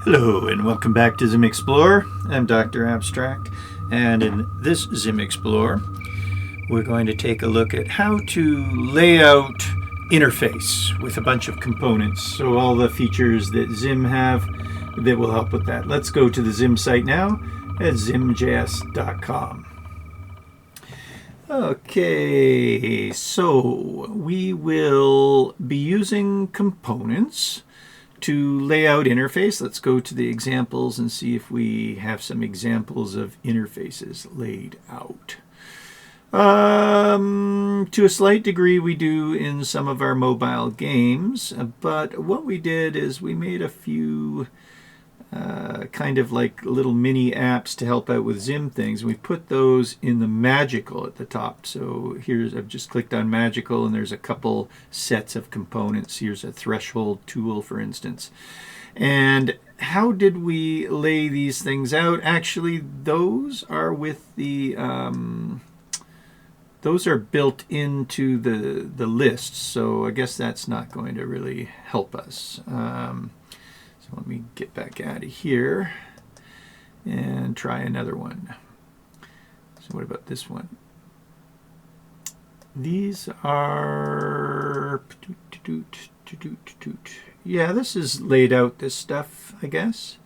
Hello and welcome back to ZIM Explorer. I'm Dr. Abstract, and in this ZIM Explorer we're going to take a look at how to lay out interface with a bunch of components. So all the features that ZIM have that will help with that. Let's go to the ZIM site now at zimjs.com. Okay, so we will be using components to lay out interface. Let's go to the examples and see if we have some examples of interfaces laid out. To a slight degree we do in some of our mobile games, but what we did is we made a few kind of like little mini apps to help out with ZIM things. We put those in the magical at the top. So here's, I've just clicked on magical and there's a couple sets of components. Here's a threshold tool, for instance. And how did we lay these things out? Actually, those are with the those are built into the list. So I guess that's not going to really help us. So let me get back out of here and try another one. So what about this one? These are, yeah, this is laid out, this stuff, I guess.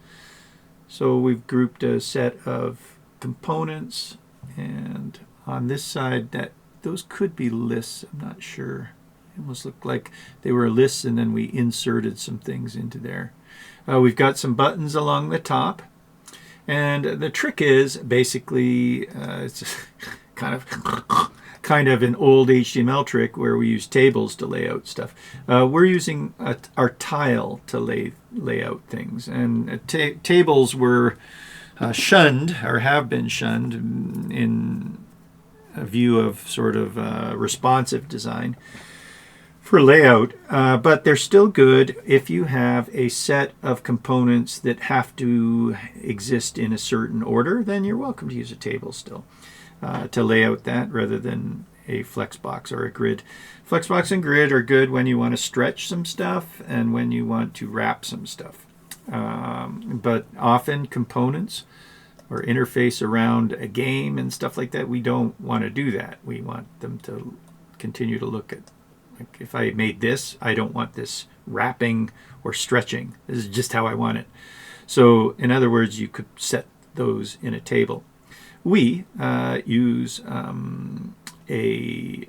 So we've grouped a set of components, and on this side, those could be lists. I'm not sure. It almost looked like they were lists, and then we inserted some things into there. We've got some buttons along the top, and the trick is basically it's kind of an old HTML trick where we use tables to lay out stuff. We're using our tile to lay out things, and tables were shunned, or have been shunned, in a view of sort of responsive design for layout, but they're still good if you have a set of components that have to exist in a certain order. Then you're welcome to use a table still to lay out that, rather than a flexbox or a grid. Flexbox and grid are good when you want to stretch some stuff and when you want to wrap some stuff, but often components or interface around a game and stuff like that, we don't want to do that. We want them to continue to look at, like, if I made this, I don't want this wrapping or stretching. This is just how I want it. So in other words, you could set those in a table. We use a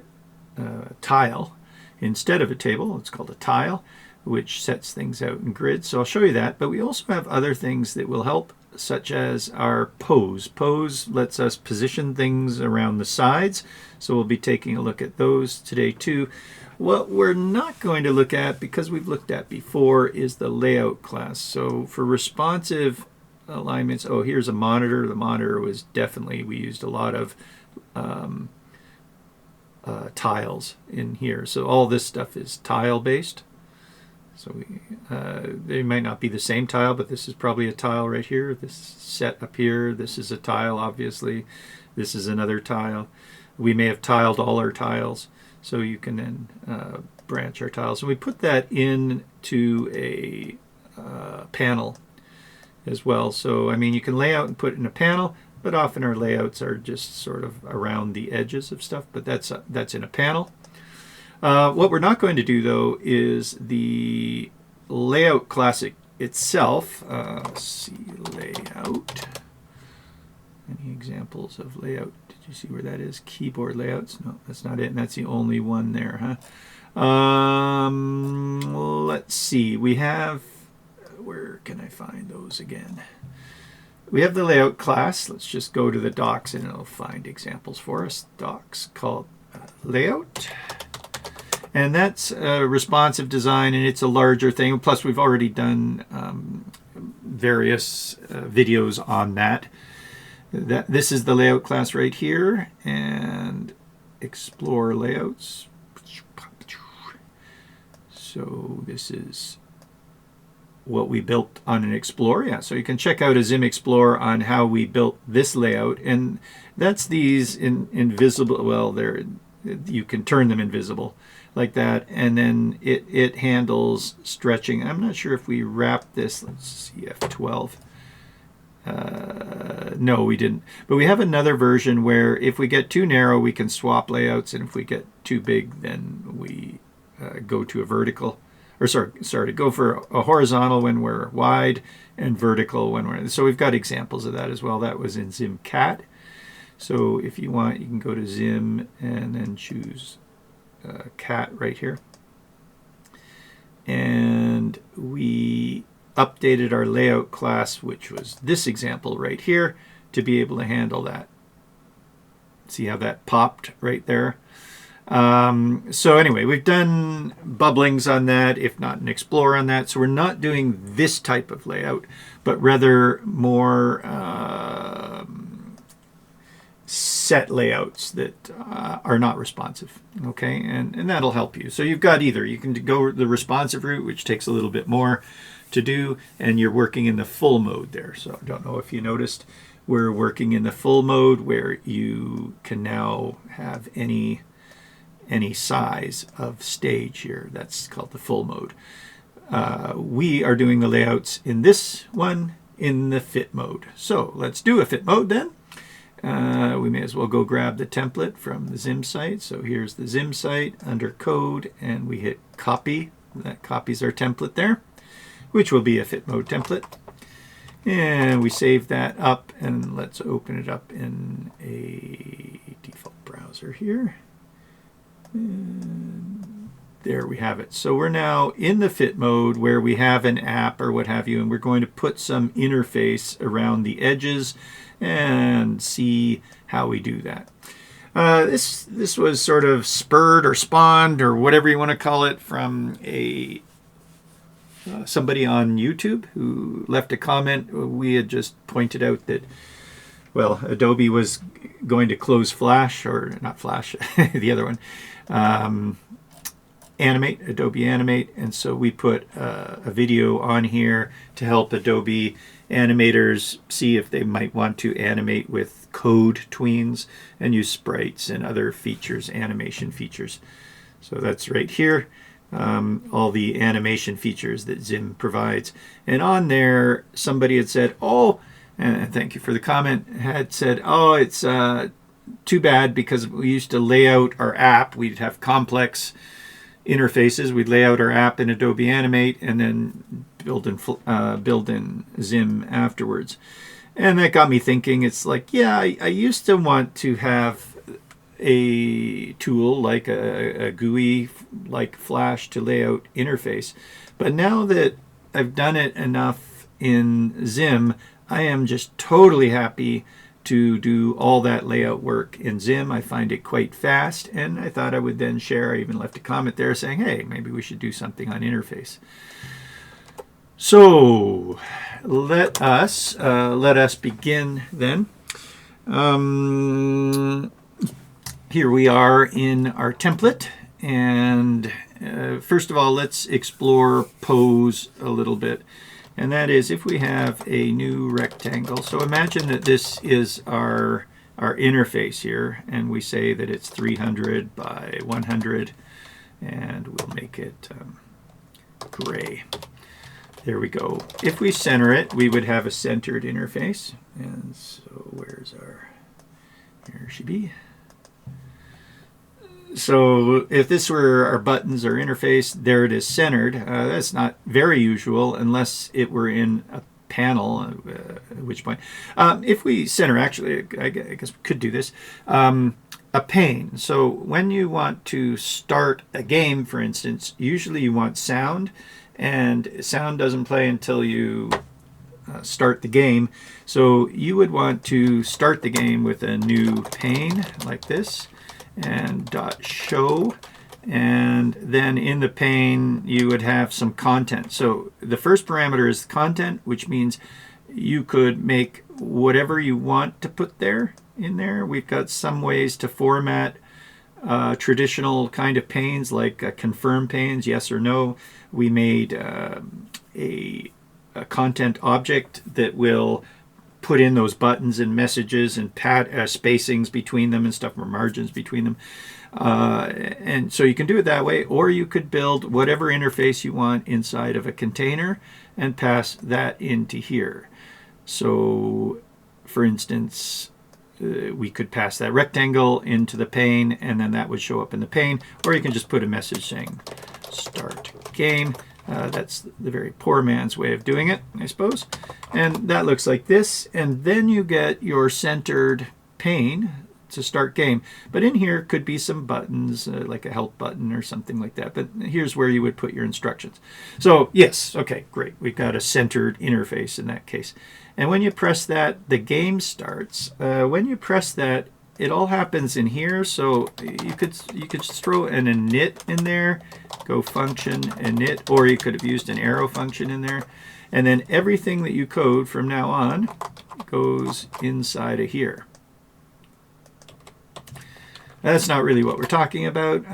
tile instead of a table. It's called a tile, which sets things out in grids. So I'll show you that. But we also have other things that will help, such as our pose. Pose lets us position things around the sides. So we'll be taking a look at those today too. What we're not going to look at, because we've looked at before, is the layout class. So for responsive alignments, oh, here's a monitor. The monitor was definitely, we used a lot of tiles in here. So all this stuff is tile based. So they might not be the same tile, but this is probably a tile right here. This set up here, this is a tile, obviously. This is another tile. We may have tiled all our tiles, so you can then branch our tiles. And we put that into a panel as well. So, I mean, you can lay out and put it in a panel, but often our layouts are just sort of around the edges of stuff, but that's in a panel. What we're not going to do, though, is the layout class itself. Let's see, layout. Any examples of layout? Did you see where that is? Keyboard layouts? No, that's not it, and that's the only one there, huh? Let's see. We have, where can I find those again? We have the layout class. Let's just go to the docs and it'll find examples for us. Docs called layout. And that's responsive design, and it's a larger thing. Plus, we've already done various videos on that. This is the layout class right here, and explore layouts. So this is what we built on an Explorer. Yeah, so you can check out a ZIM Explorer on how we built this layout, and that's these invisible, well, they're you can turn them invisible like that, and then it handles stretching. I'm not sure if we wrap this. Let's see, F12. No, we didn't. But we have another version where if we get too narrow, we can swap layouts, and if we get too big, then we go to a vertical. Or sorry, go for a horizontal when we're wide and vertical when we're... So we've got examples of that as well. That was in ZIM Cat. So if you want, you can go to ZIM and then choose Cat right here. And we updated our layout class, which was this example right here, to be able to handle that. See how that popped right there? So anyway, we've done bubblings on that, if not an Explorer on that. So we're not doing this type of layout, but rather more set layouts that are not responsive. Okay, and that'll help you. So you've got either. You can go the responsive route, which takes a little bit more to do, and you're working in the full mode there. So I don't know if you noticed, we're working in the full mode where you can now have any size of stage here. That's called the full mode. We are doing the layouts in this one in the fit mode. So let's do a fit mode then. We may as well go grab the template from the ZIM site. So here's the ZIM site under code, and we hit copy. That copies our template there, which will be a fit mode template. And we save that up, and let's open it up in a default browser here. And there we have it. So we're now in the fit mode where we have an app or what have you, and we're going to put some interface around the edges and see how we do that. This was sort of spurred or spawned or whatever you want to call it from somebody on YouTube who left a comment. We had just pointed out that, well, Adobe was going to close Flash, or not Flash, the other one, Animate, Adobe Animate, and so we put a video on here to help Adobe animators see if they might want to animate with code tweens and use sprites and other features, animation features. So that's right here, all the animation features that ZIM provides. And on there, somebody had said, oh, and thank you for the comment, had said, oh, it's too bad because we used to lay out our app. We'd have complex interfaces. We'd lay out our app in Adobe Animate and then build in ZIM afterwards. And that got me thinking. It's like, yeah, I used to want to have a tool like a GUI like Flash to lay out interface. But now that I've done it enough in ZIM, I am just totally happy to do all that layout work in ZIM. I find it quite fast, and I thought I would then share. I even left a comment there saying, hey, maybe we should do something on interface. So let us begin then. Here we are in our template, and first of all, let's explore pose a little bit. And that is, if we have a new rectangle, so imagine that this is our interface here, and we say that it's 300 by 100, and we'll make it gray. There we go. If we center it, we would have a centered interface. And so where's our, here she be. So if this were our buttons or interface, there it is centered. That's not very usual unless it were in a panel, at which point. If we center, actually, I guess we could do this, a pane. So when you want to start a game, for instance, usually you want sound, and sound doesn't play until you start the game. So you would want to start the game with a new pane like this, and .show, and then in the pane you would have some content. So the first parameter is content, which means you could make whatever you want to put there in there. We've got some ways to format traditional kind of panes, like confirm panes, yes or no. We made a content object that will put in those buttons and messages and pad spacings between them and stuff, or margins between them. And so you can do it that way, or you could build whatever interface you want inside of a container and pass that into here. So, for instance, we could pass that rectangle into the pane, and then that would show up in the pane, or you can just put a message saying start game. That's the very poor man's way of doing it, I suppose. And that looks like this, and then you get your centered pane to start game. But in here could be some buttons, like a help button or something like that. But here's where you would put your instructions. So yes, okay, great. We've got a centered interface in that case. And when you press that, the game starts. When you press that, it all happens in here. So you could just throw an init in there, go function init, or you could have used an arrow function in there. And then everything that you code from now on goes inside of here. That's not really what we're talking about.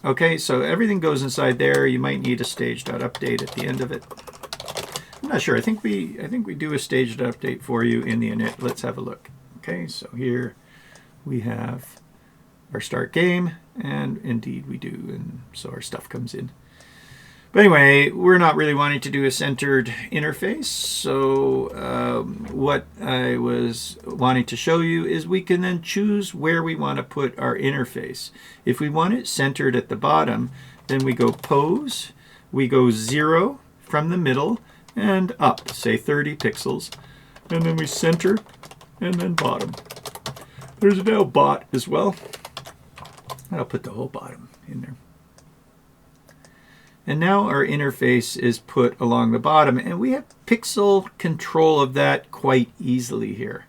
Okay, so everything goes inside there. You might need a stage.update at the end of it. I'm not sure. I think we do a stage.update for you in the init. Let's have a look. Okay, so here we have our start game, and indeed we do, and so our stuff comes in. But anyway, we're not really wanting to do a centered interface, so what I was wanting to show you is we can then choose where we want to put our interface. If we want it centered at the bottom, then we go pose, we go 0 from the middle and up, say 30 pixels, and then we center and then bottom. There's now bot as well. I'll put the whole bottom in there. And now our interface is put along the bottom, and we have pixel control of that quite easily here.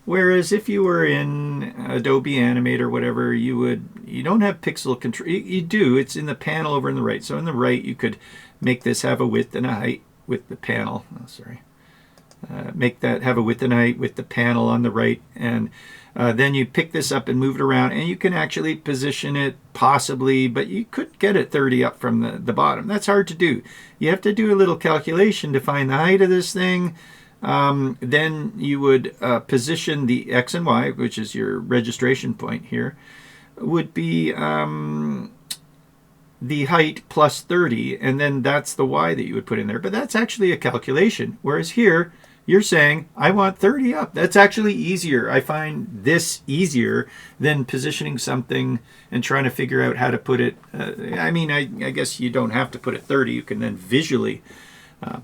Whereas if you were in Adobe Animate or whatever, you don't have pixel control. You do, it's in the panel over on the right. So on the right, you could make this have a width and a height with the panel. Oh, sorry. Make that have a width and height with the panel on the right, and then you pick this up and move it around, and you can actually position it possibly, but you couldn't get it 30 up from the bottom. That's hard to do. You have to do a little calculation to find the height of this thing. Then you would position the X and Y, which is your registration point here, would be the height plus 30, and then that's the Y that you would put in there. But that's actually a calculation, whereas here, you're saying, I want 30 up. That's actually easier. I find this easier than positioning something and trying to figure out how to put it. I mean, I guess you don't have to put it 30. You can then visually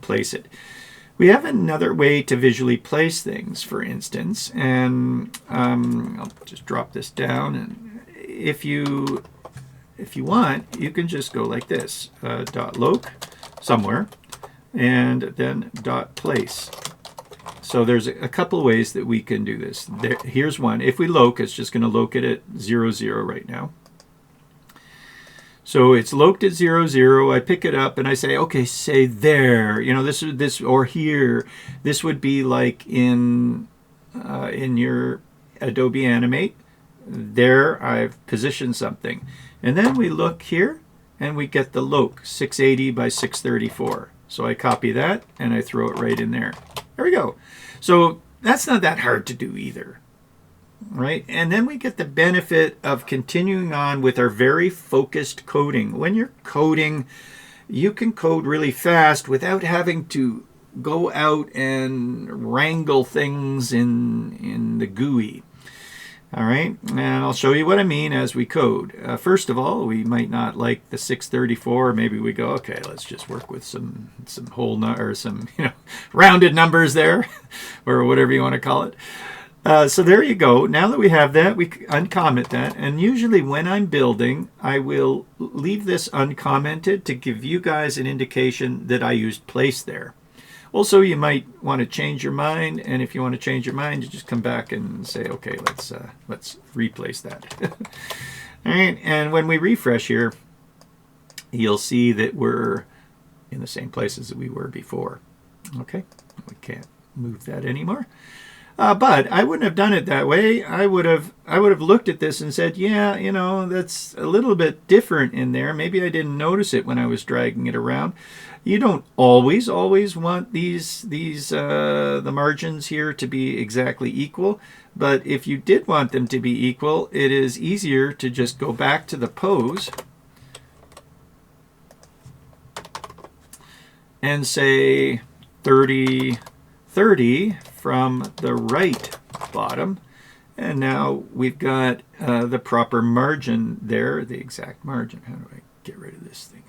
place it. We have another way to visually place things, for instance, and I'll just drop this down. And if you want, you can just go like this, .loc somewhere, and then .place. So there's a couple ways that we can do this. Here's one. If we loc, it's just going to loc it at 0, 0 right now. So it's loced at 0, 0. I pick it up and I say, okay, say there. You know, this or here. This would be like in your Adobe Animate. There, I've positioned something. And then we look here and we get the loc, 680 by 634. So I copy that and I throw it right in there. There we go. So that's not that hard to do either, right? And then we get the benefit of continuing on with our very focused coding. When you're coding, you can code really fast without having to go out and wrangle things in the GUI. All right, and I'll show you what I mean as we code. First of all, we might not like the 634. Maybe we go, okay, let's just work with some whole or some rounded numbers there, or whatever you want to call it. So there you go. Now that we have that, we uncomment that. And usually when I'm building, I will leave this uncommented to give you guys an indication that I used place there. Also, you might want to change your mind, and if you want to change your mind, you just come back and say, okay, let's replace that. All right, and when we refresh here, you'll see that we're in the same places that we were before. Okay, we can't move that anymore. But I wouldn't have done it that way. I would have looked at this and said, yeah, you know, that's a little bit different in there. Maybe I didn't notice it when I was dragging it around. You don't always want the margins here to be exactly equal. But if you did want them to be equal, it is easier to just go back to the pose and say 30, 30 from the right bottom. And now we've got the proper margin there, the exact margin. How do I get rid of this thing?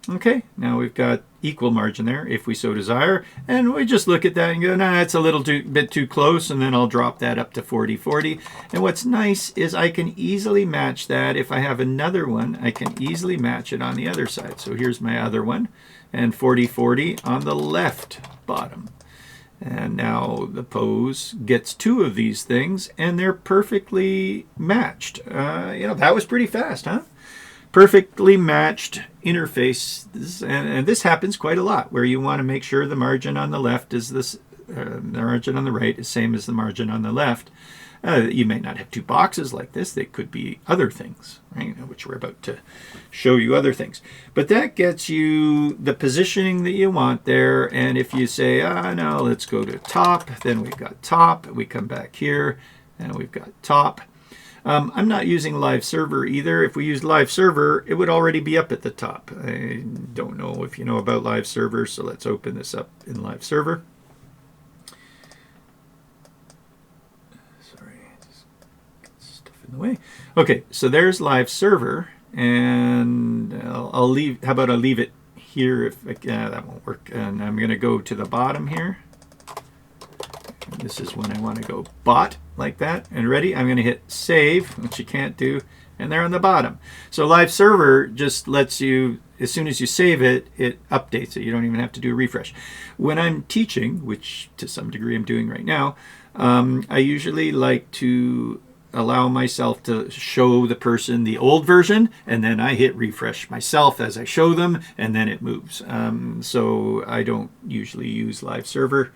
Okay, now we've got equal margin there if we so desire. And we just look at that and go, nah, it's a little bit too close, and then I'll drop that up to 40-40. And what's nice is I can easily match that. If I have another one, I can easily match it on the other side. So here's my other one, and 40-40 on the left bottom. And now the pose gets two of these things, and they're perfectly matched. You know, that was pretty fast, huh? Perfectly matched interface, and this happens quite a lot, where you want to make sure the margin on the left is this, the margin on the right is same as the margin on the left. You may not have two boxes like this. They could be other things, right? Which we're about to show you other things. But that gets you the positioning that you want there. And if you say, no, let's go to top, then we've got top. We come back here, and we've got top. I'm not using live server either. If we use live server, it would already be up at the top. I don't know if you know about live server, so let's open this up in live server. Sorry, just got stuff in the way. Okay, so there's live server, and I'll leave. How about I leave it here? If that won't work, and I'm going to go to the bottom here. This is when I want to go bot like that, and ready. I'm going to hit save, which you can't do, and they're on the bottom. So live server just lets you, as soon as you save it, it updates it. You don't even have to do a refresh. When I'm teaching, which to some degree I'm doing right now, I usually like to allow myself to show the person the old version, and then I hit refresh myself as I show them, and then it moves. So I don't usually use live server.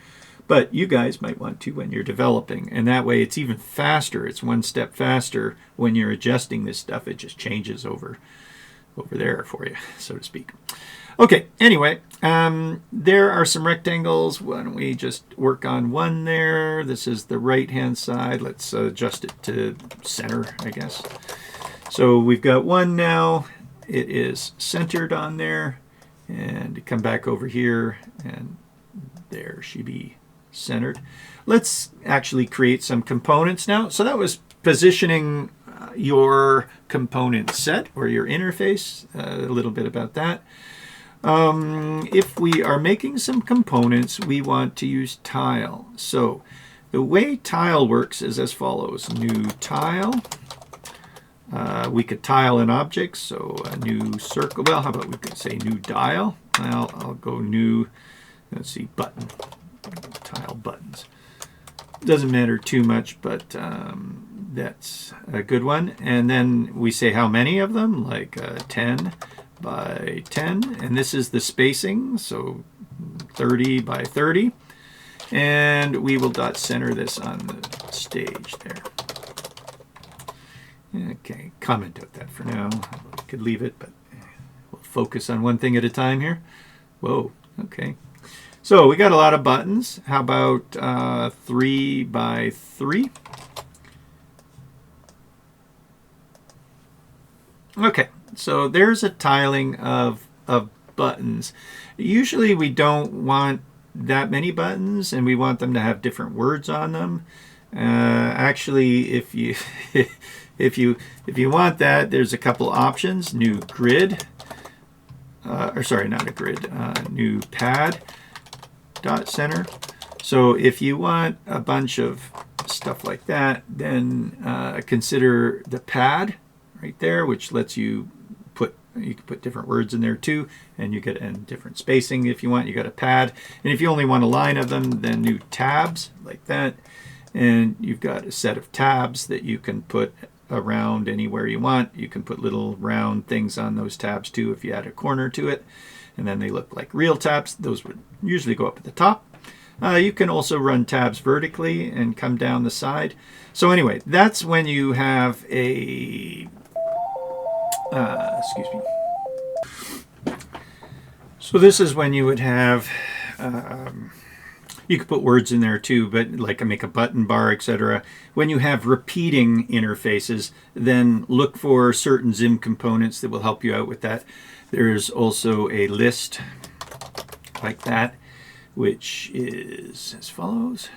But you guys might want to when you're developing, and that way it's even faster. It's one step faster when you're adjusting this stuff. It just changes over there for you, so to speak. Okay, anyway, there are some rectangles. Why don't we just work on one there? This is the right-hand side. Let's adjust it to center, I guess. So we've got one now. It is centered on there. And come back over here, and there she be. Centered. Let's actually create some components now. So that was positioning your component set or your interface, a little bit about that. If we are making some components, we want to use tile. So the way tile works is as follows. New tile. We could tile an object, so a new circle. Well, how about we could say new dial? Well, I'll go new, let's see, button. Tile buttons. Doesn't matter too much, but that's a good one. And then we say how many of them, like 10 by 10. And this is the spacing, so 30 by 30. And we will dot center this on the stage there. Okay, comment out that for now. I could leave it, but we'll focus on one thing at a time here. Whoa, okay. So we got a lot of buttons. How about 3 by 3? Okay, so there's a tiling of buttons. Usually we don't want that many buttons, and we want them to have different words on them. Actually, if you if you want that, there's a couple options. New grid, or sorry, not a grid. New pad. Dot center. So if you want a bunch of stuff like that, then consider the pad right there, which lets you can put different words in there too, and you get and different spacing if you want. You got a pad, and if you only want a line of them, then new tabs like that, and you've got a set of tabs that you can put around anywhere you want. You can put little round things on those tabs too if you add a corner to it. And then they look like real tabs. Those would usually go up at the top. You can also run tabs vertically and come down the side. So anyway, that's when you have a, excuse me. So this is when you would have, you could put words in there too, but like make a button bar, etc. When you have repeating interfaces, then look for certain ZIM components that will help you out with that. There's also a list like that, which is as follows.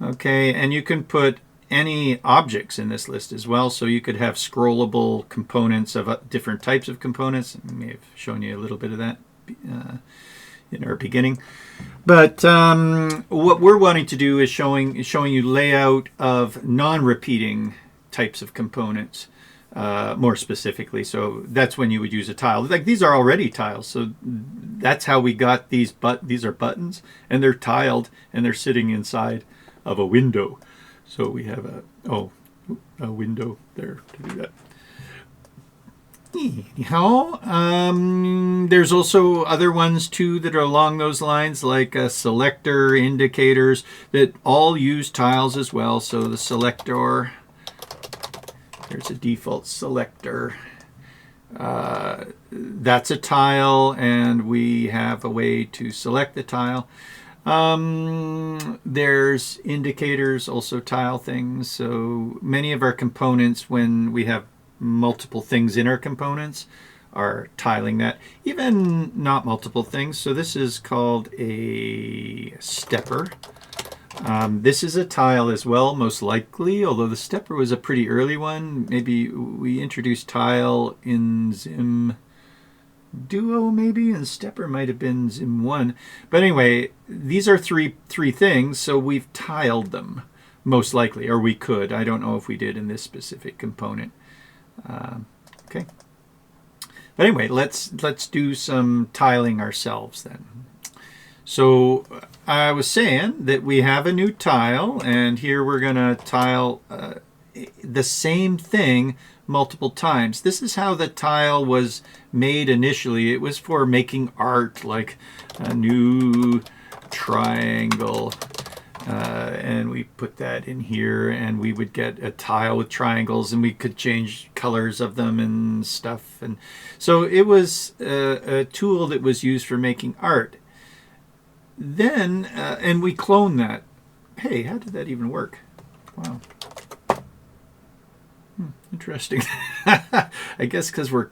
Okay, and you can put any objects in this list as well. So you could have scrollable components of different types of components. I may have shown you a little bit of that in our beginning. But what we're wanting to do is showing you layout of non-repeating types of components. More specifically, so that's when you would use a tile. Like these are already tiles, so that's how we got these. These are buttons, and they're tiled, and they're sitting inside of a window. So we have a window there to do that. Anyhow, there's also other ones too that are along those lines, like a selector, indicators, that all use tiles as well. So the selector. There's a default selector. That's a tile, and we have a way to select the tile. There's indicators, also tile things. So many of our components, when we have multiple things in our components, are tiling that. Even not multiple things. So this is called a stepper. This is a tile as well, most likely, although the stepper was a pretty early one. Maybe we introduced tile in ZIM Duo, maybe, and stepper might have been ZIM 1. But anyway, these are three things, so we've tiled them, most likely, or we could. I don't know if we did in this specific component. Okay. But anyway, let's do some tiling ourselves then. So I was saying that we have a new tile, and here we're going to tile the same thing multiple times. This is how the tile was made initially. It was for making art, like a new triangle, and we put that in here, and we would get a tile with triangles, and we could change colors of them and stuff. And so it was a tool that was used for making art. Then, and we clone that. Hey, how did that even work? Wow. Interesting. I guess because we're,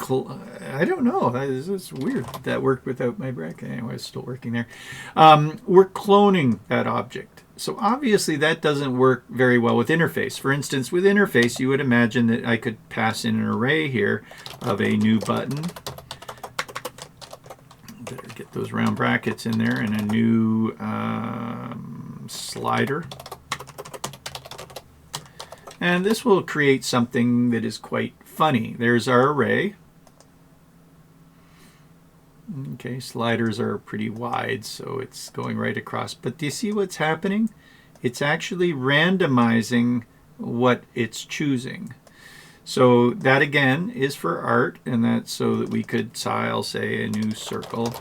I don't know. It's weird that worked without my bracket. Anyway, it's still working there. We're cloning that object. So obviously that doesn't work very well with interface. For instance, with interface, you would imagine that I could pass in an array here of a new button. Better get those round brackets in there, and a new slider. And this will create something that is quite funny. There's our array. Okay, sliders are pretty wide, so it's going right across. But do you see what's happening? It's actually randomizing what it's choosing. So that again is for art, and that's so that we could tile, say, a new circle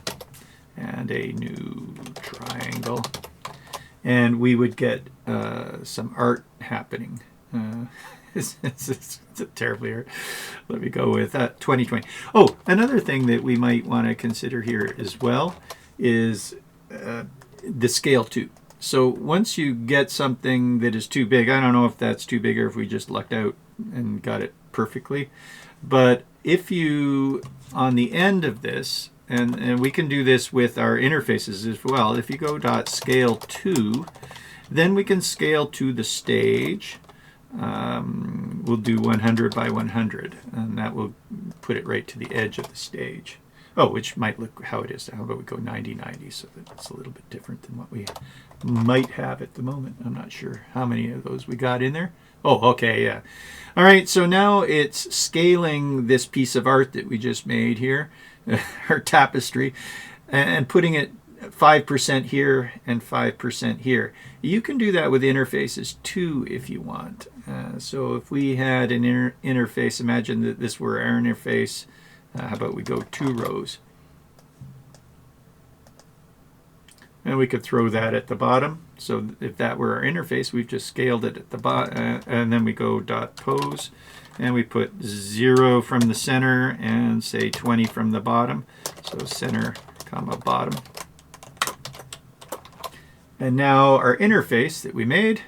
and a new triangle, and we would get some art happening. It's terribly hard. Let me go with 2020. Oh, another thing that we might want to consider here as well is the scale too. So once you get something that is too big, I don't know if that's too big or if we just lucked out and got it perfectly. But if you, on the end of this, and we can do this with our interfaces as well, if you go .scale to, then we can scale to the stage. We'll do 100 by 100, and that will put it right to the edge of the stage. Oh, which might look how it is. How about we go 90-90, so that it's a little bit different than what we might have at the moment. I'm not sure how many of those we got in there. Oh, okay, yeah. All right, so now it's scaling this piece of art that we just made here, our tapestry, and putting it 5% here and 5% here. You can do that with interfaces too if you want. So if we had an interface, imagine that this were our interface. How about we go 2 rows? And we could throw that at the bottom. So if that were our interface, we've just scaled it at the bottom. And then we go dot pose. And we put 0 from the center and say 20 from the bottom. So center, comma, bottom. And now our interface that we made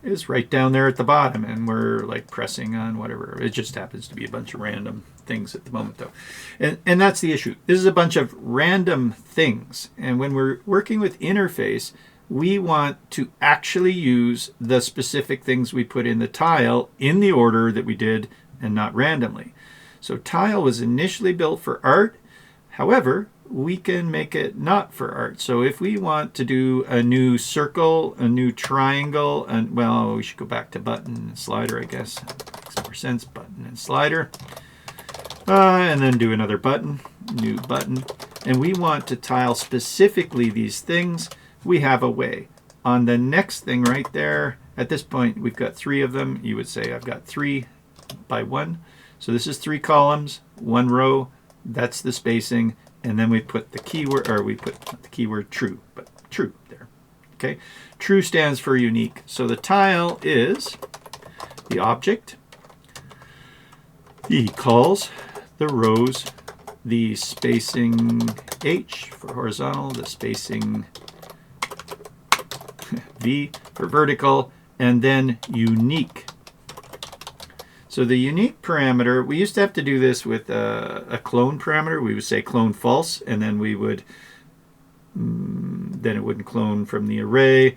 is right down there at the bottom, and we're like pressing on whatever. It just happens to be a bunch of random things at the moment, though. And that's the issue. This is a bunch of random things. And when we're working with interface, we want to actually use the specific things we put in the tile in the order that we did and not randomly. So tile was initially built for art. However, we can make it not for art. So if we want to do a new circle, a new triangle, and well, we should go back to button and slider, I guess. Makes more sense, button and slider. And then do another button, new button. And we want to tile specifically these things. We have a way. On the next thing right there, at this point, we've got 3 of them. You would say I've got 3 by 1. So this is 3 columns, 1 row. That's the spacing. And then we put the keyword, or we put not the keyword true, but true there. Okay, true stands for unique. So the tile is the object. He calls the rows the spacing H for horizontal, the spacing V for vertical, and then unique. So the unique parameter, we used to have to do this with a clone parameter. We would say clone false, and then we would, then it wouldn't clone from the array.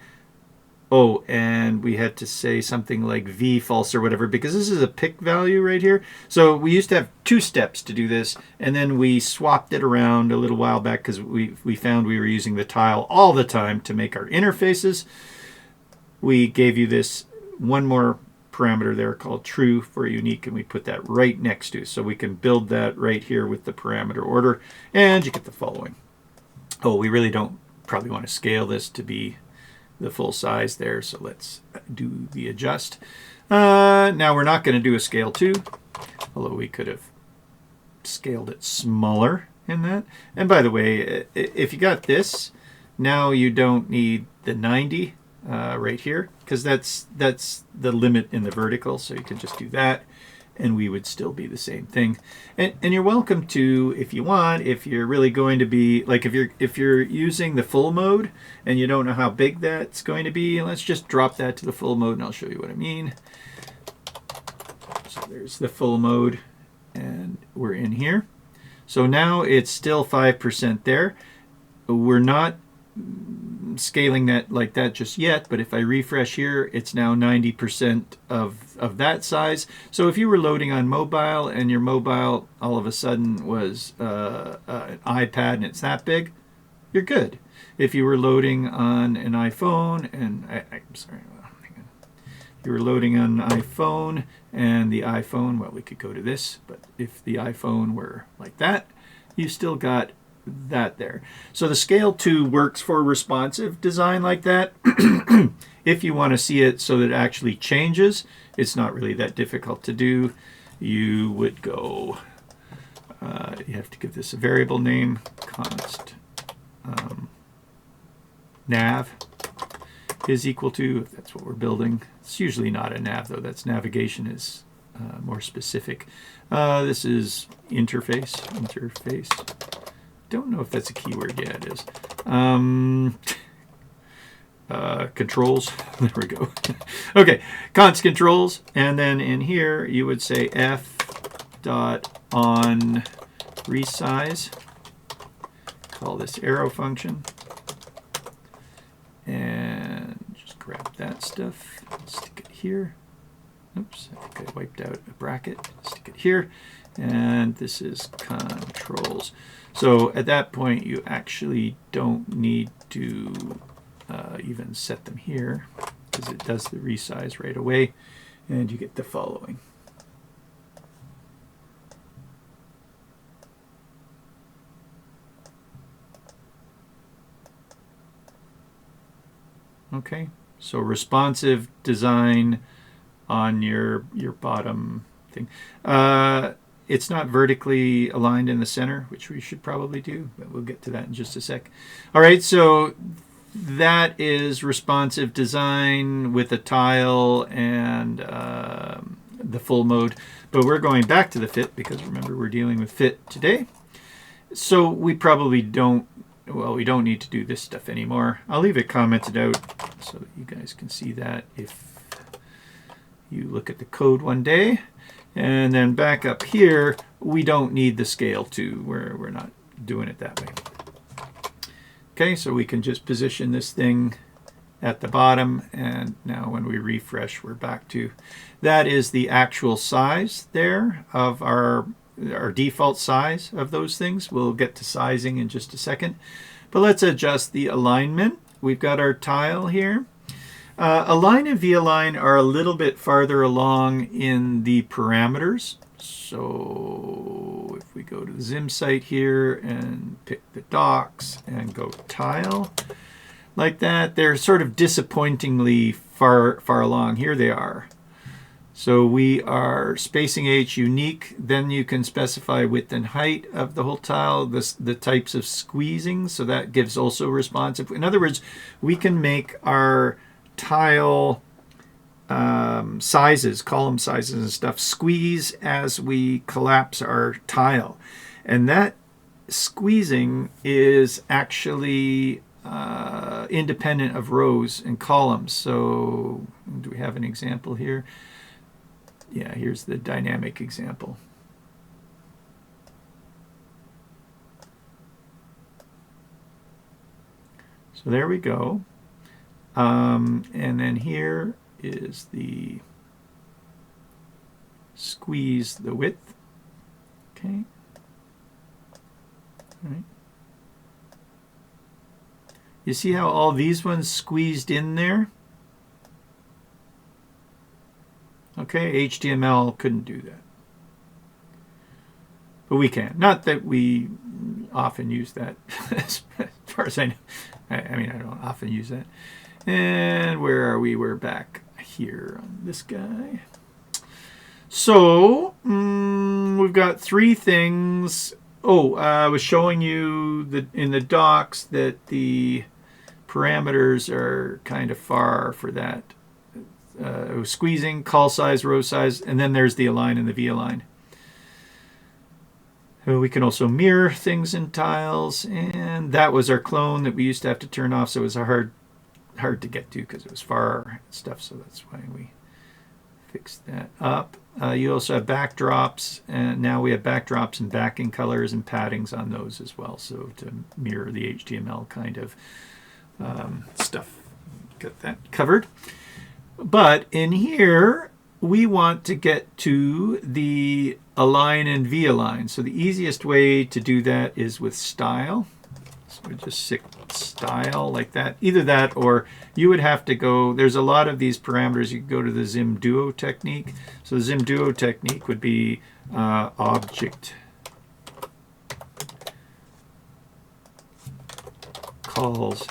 Oh, and we had to say something like V false or whatever, because this is a pick value right here. So we used to have 2 steps to do this, and then we swapped it around a little while back because we found we were using the tile all the time to make our interfaces. We gave you this one more parameter there called true for unique, and we put that right next to, so we can build that right here with the parameter order, and you get the following. Oh, we really don't probably want to scale this to be the full size there, so let's do the adjust. Now we're not going to do a scale 2, although we could have scaled it smaller in that. And by the way, if you got this, now you don't need the 90 right here, because that's the limit in the vertical, so you can just do that and we would still be the same thing. And you're welcome to, if you want, if you're really going to be like, if you're using the full mode and you don't know how big that's going to be, let's just drop that to the full mode and I'll show you what I mean. So there's the full mode and we're in here. So now it's still 5% there. We're not scaling that like that just yet, but if I refresh here, it's now 90% of that size. So if you were loading on mobile and your mobile all of a sudden was an iPad and it's that big, you're good. If you were loading on an iPhone and I'm sorry, hang on. You were loading on an iPhone and the iPhone, well, we could go to this, but if the iPhone were like that, you still got that there. So the scale 2 works for responsive design like that. If you want to see it so that it actually changes, it's not really that difficult to do. You would go, you have to give this a variable name, const nav is equal to, if that's what we're building. It's usually not a nav though, that's navigation is more specific. This is interface. Don't know if that's a keyword. Yeah, it is. Controls. There we go. Okay, const controls, and then in here you would say f dot on resize. Call this arrow function, and just grab that stuff. Stick it here. Oops, I think I wiped out a bracket. Stick it here, and this is controls. So at that point, you actually don't need to even set them here, because it does the resize right away, and you get the following. Okay, so responsive design on your bottom thing. it's not vertically aligned in the center, which we should probably do, but we'll get to that in just a sec. All right, so that is responsive design with a tile and the full mode. But we're going back to the fit because remember we're dealing with fit today. So we probably don't, well, we don't need to do this stuff anymore. I'll leave it commented out so that you guys can see that if you look at the code one day. And then back up here, we don't need the scale too. We're not doing it that way. Okay, so we can just position this thing at the bottom, and now when we refresh, we're back to, that is the actual size there of our default size of those things. We'll get to sizing in just a second, but let's adjust the alignment. We've got our tile here. Align and V-align are a little bit farther along in the parameters. So if we go to the ZIM site here and pick the docs and go tile, like that, they're sort of disappointingly far along. Here they are. So we are spacing H unique, then you can specify width and height of the whole tile, the types of squeezing, so that gives also responsive. In other words, we can make our tile sizes, column sizes and stuff, squeeze as we collapse our tile. And that squeezing is actually independent of rows and columns. So do we have an example here? Yeah, here's the dynamic example. So there we go. And then here is the squeeze the width. Okay. All right. You see how all these ones squeezed in there? Okay, HTML couldn't do that. But we can. Not that we often use that, as far as I know. I mean, I don't often use that. And where are we? We're back here on this guy. So, we've got three things. Oh, I was showing you that in the docs that the parameters are kind of far for that. Squeezing, call size, row size, and then there's the align and the V-align. We can also mirror things in tiles, and that was our clone that we used to have to turn off, so it was hard to get to because it was far stuff, so that's why we fixed that up. You also have backdrops, and now we have backdrops and backing colors and paddings on those as well, so to mirror the HTML kind of stuff. Got that covered. But in here, we want to get to the align and V-align. So the easiest way to do that is with style. So we just stick style like that. Either that or you would have to go, there's a lot of these parameters. You could go to the ZIM Duo technique. So the ZIM Duo technique would be object calls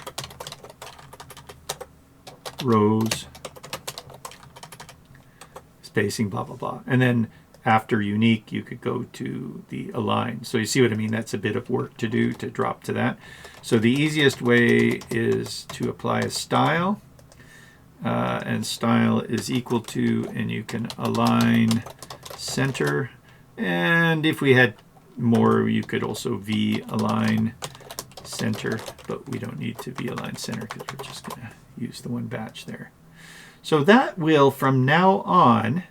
rows spacing, blah, blah, blah. And then after unique, you could go to the align. So you see what I mean? That's a bit of work to do to drop to that. So the easiest way is to apply a style. And style is equal to, and you can align center. And if we had more, you could also V-align center. But we don't need to V-align center because we're just going to use the one batch there. So that will, from now on,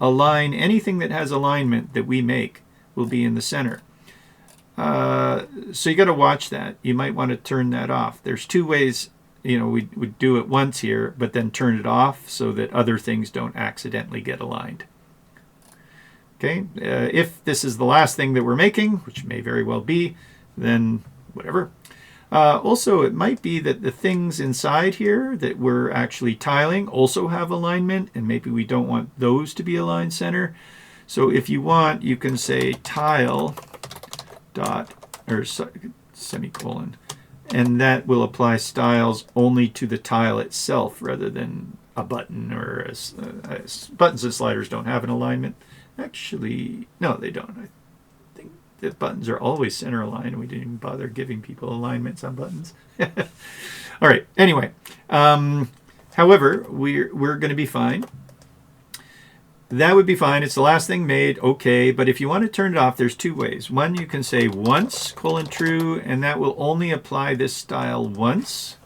align anything that has alignment that we make will be in the center. So you got to watch that. You might want to turn that off. There's two ways, you know, we would do it once here, but then turn it off so that other things don't accidentally get aligned. Okay, if this is the last thing that we're making, which may very well be, then whatever. Also, it might be that the things inside here that we're actually tiling also have alignment, and maybe we don't want those to be aligned center. So if you want, you can say tile dot or semicolon, and that will apply styles only to the tile itself rather than a button or buttons and sliders don't have an alignment. Actually, no, they don't. I think the buttons are always center aligned, and we didn't even bother giving people alignments on buttons. All right. Anyway, however, we're going to be fine. That would be fine. It's the last thing made. Okay. But if you want to turn it off, there's two ways. One, you can say once, true, and that will only apply this style once.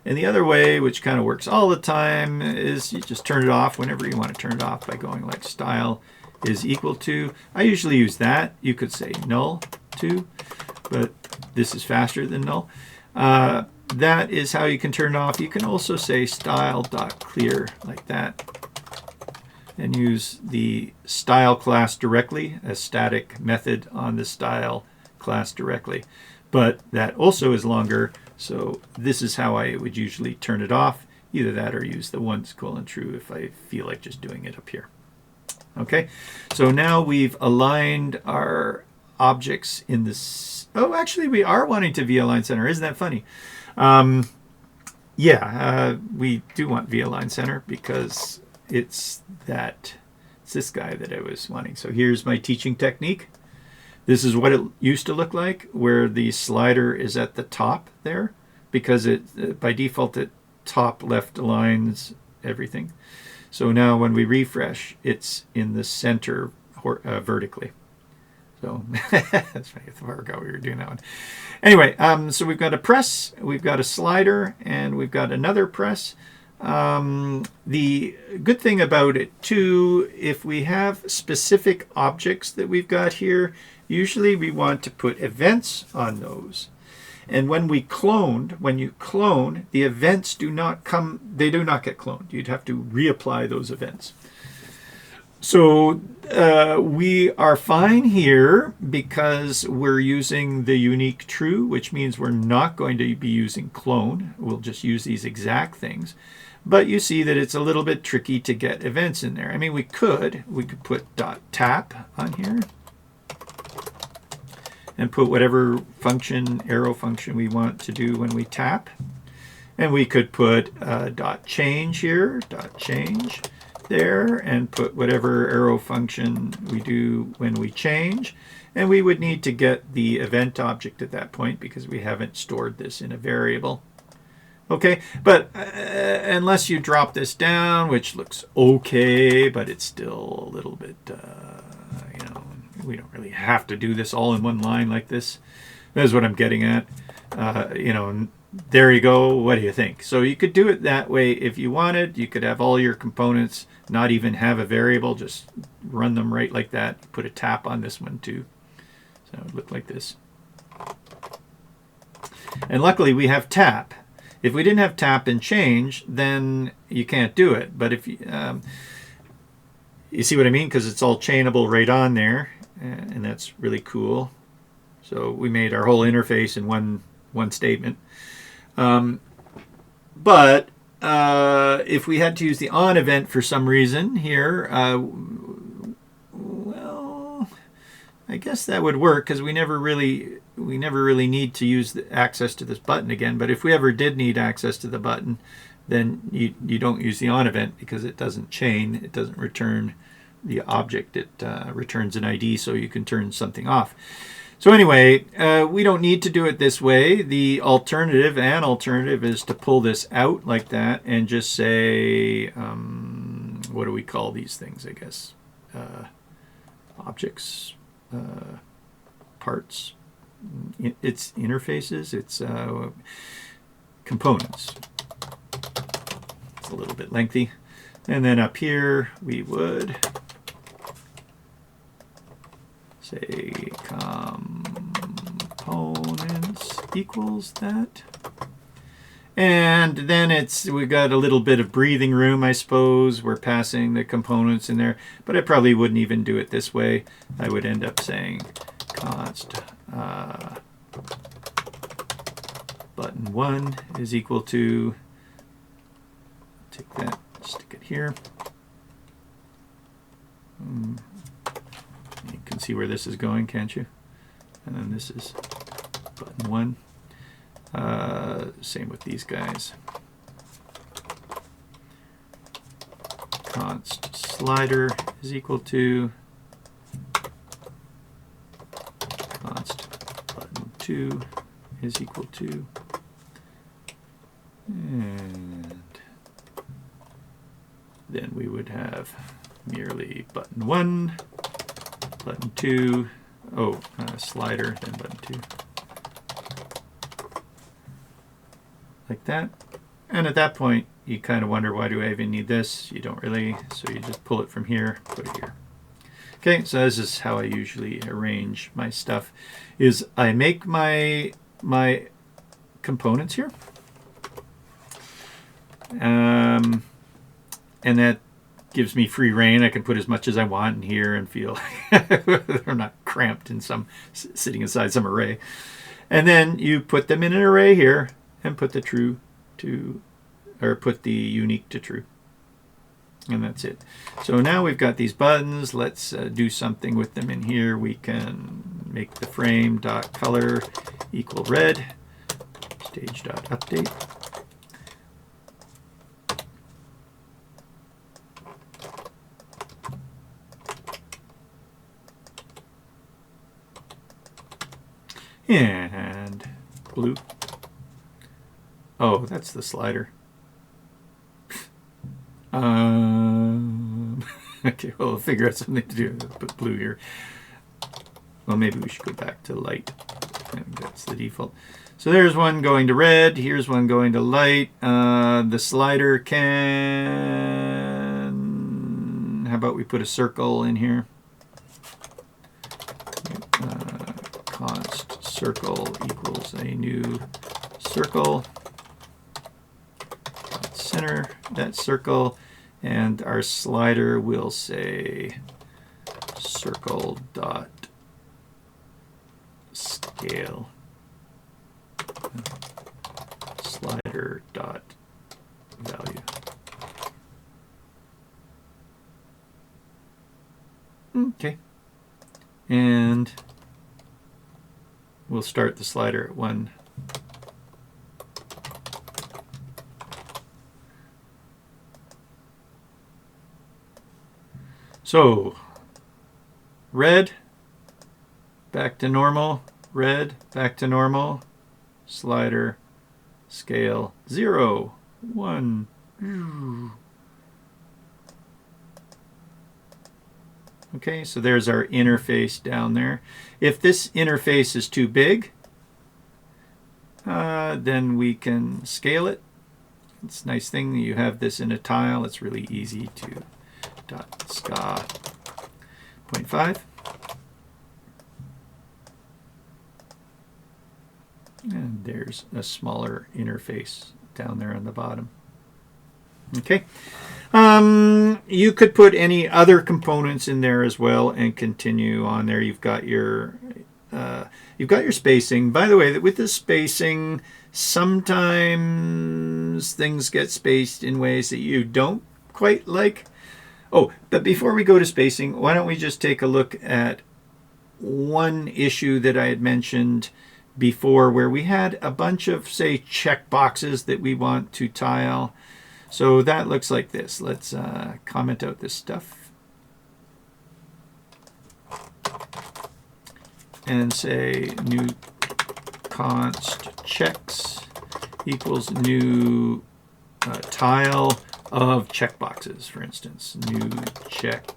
And the other way, which kind of works all the time, is you just turn it off whenever you want to turn it off by going like style is equal to. I usually use that. You could say null to, but this is faster than null. That is how you can turn it off. You can also say style.clear like that and use the style class directly, a static method on the style class directly. But that also is longer, so this is how I would usually turn it off. Either that or use the once true if I feel like just doing it up here. Okay, so now we've aligned our objects in this. Oh, actually, we are wanting to v-align center. Isn't that funny? We do want v-align center because it's this guy that I was wanting. So here's my teaching technique. This is what it used to look like, where the slider is at the top there, because it by default it top left aligns everything. So now when we refresh, it's in the center vertically. So that's funny. I forgot we were doing that one. Anyway, so we've got a press, we've got a slider, and we've got another press. The good thing about it too, if we have specific objects that we've got here, usually we want to put events on those. And when you clone, the events do not get cloned. You'd have to reapply those events. So we are fine here because we're using the unique true, which means we're not going to be using clone. We'll just use these exact things. But you see that it's a little bit tricky to get events in there. I mean, we could put .tap on here and put whatever arrow function we want to do when we tap. And we could put .change here, .change there, and put whatever arrow function we do when we change. And we would need to get the event object at that point because we haven't stored this in a variable. Okay, but unless you drop this down, which looks okay, but it's still a little bit, we don't really have to do this all in one line like this. That's what I'm getting at. There you go. What do you think? So you could do it that way if you wanted. You could have all your components not even have a variable, just run them right like that. Put a tap on this one too. So it would look like this. And luckily we have tap. If we didn't have tap and change, then you can't do it. But if you see what I mean? Because it's all chainable right on there, and that's really cool. So we made our whole interface in one statement. But if we had to use the on event for some reason here, well, I guess that would work because we never really need to use the access to this button again. But if we ever did need access to the button, then you don't use the on event because it doesn't chain. It doesn't return the object. It returns an ID, so you can turn something off. So anyway, we don't need to do it this way. The alternative is to pull this out like that and just say, what do we call these things, I guess? Objects, parts, it's interfaces, it's components. It's a little bit lengthy. And then up here, we would say components equals that. And then we've got a little bit of breathing room, I suppose. We're passing the components in there, but I probably wouldn't even do it this way. I would end up saying const button 1 is equal to, take that, stick it here. You can see where this is going, can't you? And then this is button 1. Same with these guys. Const slider is equal to 2 is equal to, and then we would have merely button 1, button 2, slider, then button 2. Like that. And at that point, you kind of wonder, why do I even need this? You don't really, so you just pull it from here, put it here. Okay, so this is how I usually arrange my stuff, is I make my components here. And that gives me free reign. I can put as much as I want in here and feel they're not cramped in sitting inside some array. And then you put them in an array here and put the true to, or put the unique to true. And that's it. So now we've got these buttons. Let's do something with them in here. We can make the frame dot color equal red, stage dot update. And blue. Oh, that's the slider. Okay, well, we'll figure out something to do. Put blue here. Well, maybe we should go back to light. That's the default. So there's one going to red. Here's one going to light. The slider can... How about we put a circle in here? Const circle equals a new circle. Center that circle, and our slider will say circle dot scale, slider dot value. Okay, and we'll start the slider at 1. So, red, back to normal, red, back to normal, slider, scale, 0, 1. Okay, so there's our interface down there. If this interface is too big, then we can scale it. It's a nice thing that you have this in a tile. It's really easy to .ska 0.5. And there's a smaller interface down there on the bottom. Okay. You could put any other components in there as well and continue on there. You've got your spacing. By the way, with the spacing, sometimes things get spaced in ways that you don't quite like. Oh, but before we go to spacing, why don't we just take a look at one issue that I had mentioned before, where we had a bunch of, say, check boxes that we want to tile. So that looks like this. Let's comment out this stuff and say new const checks equals new tile of checkboxes, for instance. New check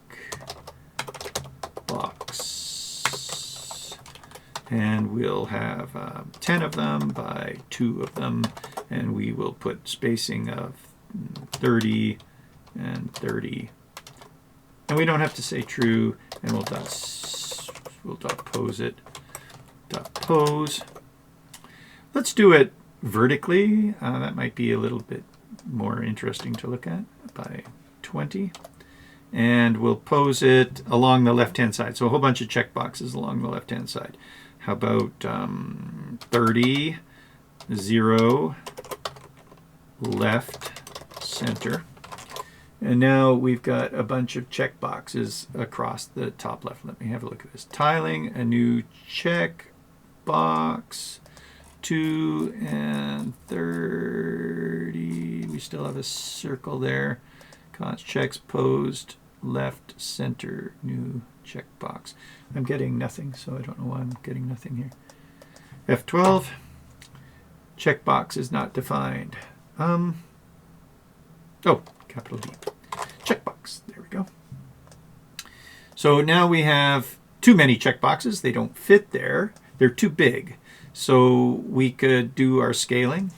box. And we'll have 10 of them by 2 of them. And we will put spacing of 30 and 30. And we don't have to say true. And we'll pose it. Pose. Let's do it vertically. That might be a little bit more interesting to look at, by 20. And we'll pose it along the left-hand side. So a whole bunch of checkboxes along the left-hand side. How about 30, 0, left, center. And now we've got a bunch of checkboxes across the top left. Let me have a look at this. Tiling, a new check box, 2 and 30. We still have a circle there. Const checks posed, left, center, new checkbox. I'm getting nothing, so I don't know why I'm getting nothing here. F12, checkbox is not defined. Oh, capital D. Checkbox, there we go. So now we have too many checkboxes. They don't fit there. They're too big. So we could do our scaling.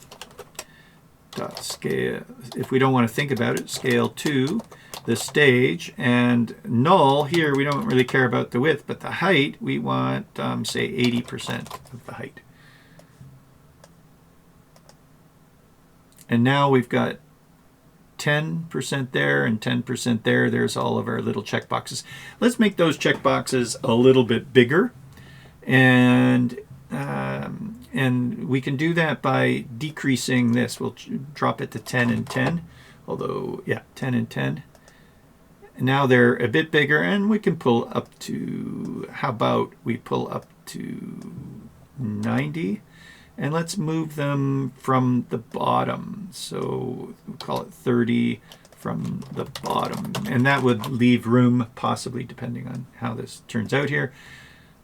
Dot scale, if we don't want to think about it, scale to the stage, and null here, we don't really care about the width, but the height, we want, say, 80% of the height. And now we've got 10% there and 10% there. There's all of our little checkboxes. Let's make those checkboxes a little bit bigger. And we can do that by decreasing this. We'll drop it to 10 and 10. Although, yeah, 10 and 10. And now they're a bit bigger, and we can pull up to, how about we pull up to 90? And let's move them from the bottom. So we'll call it 30 from the bottom. And that would leave room, possibly, depending on how this turns out here.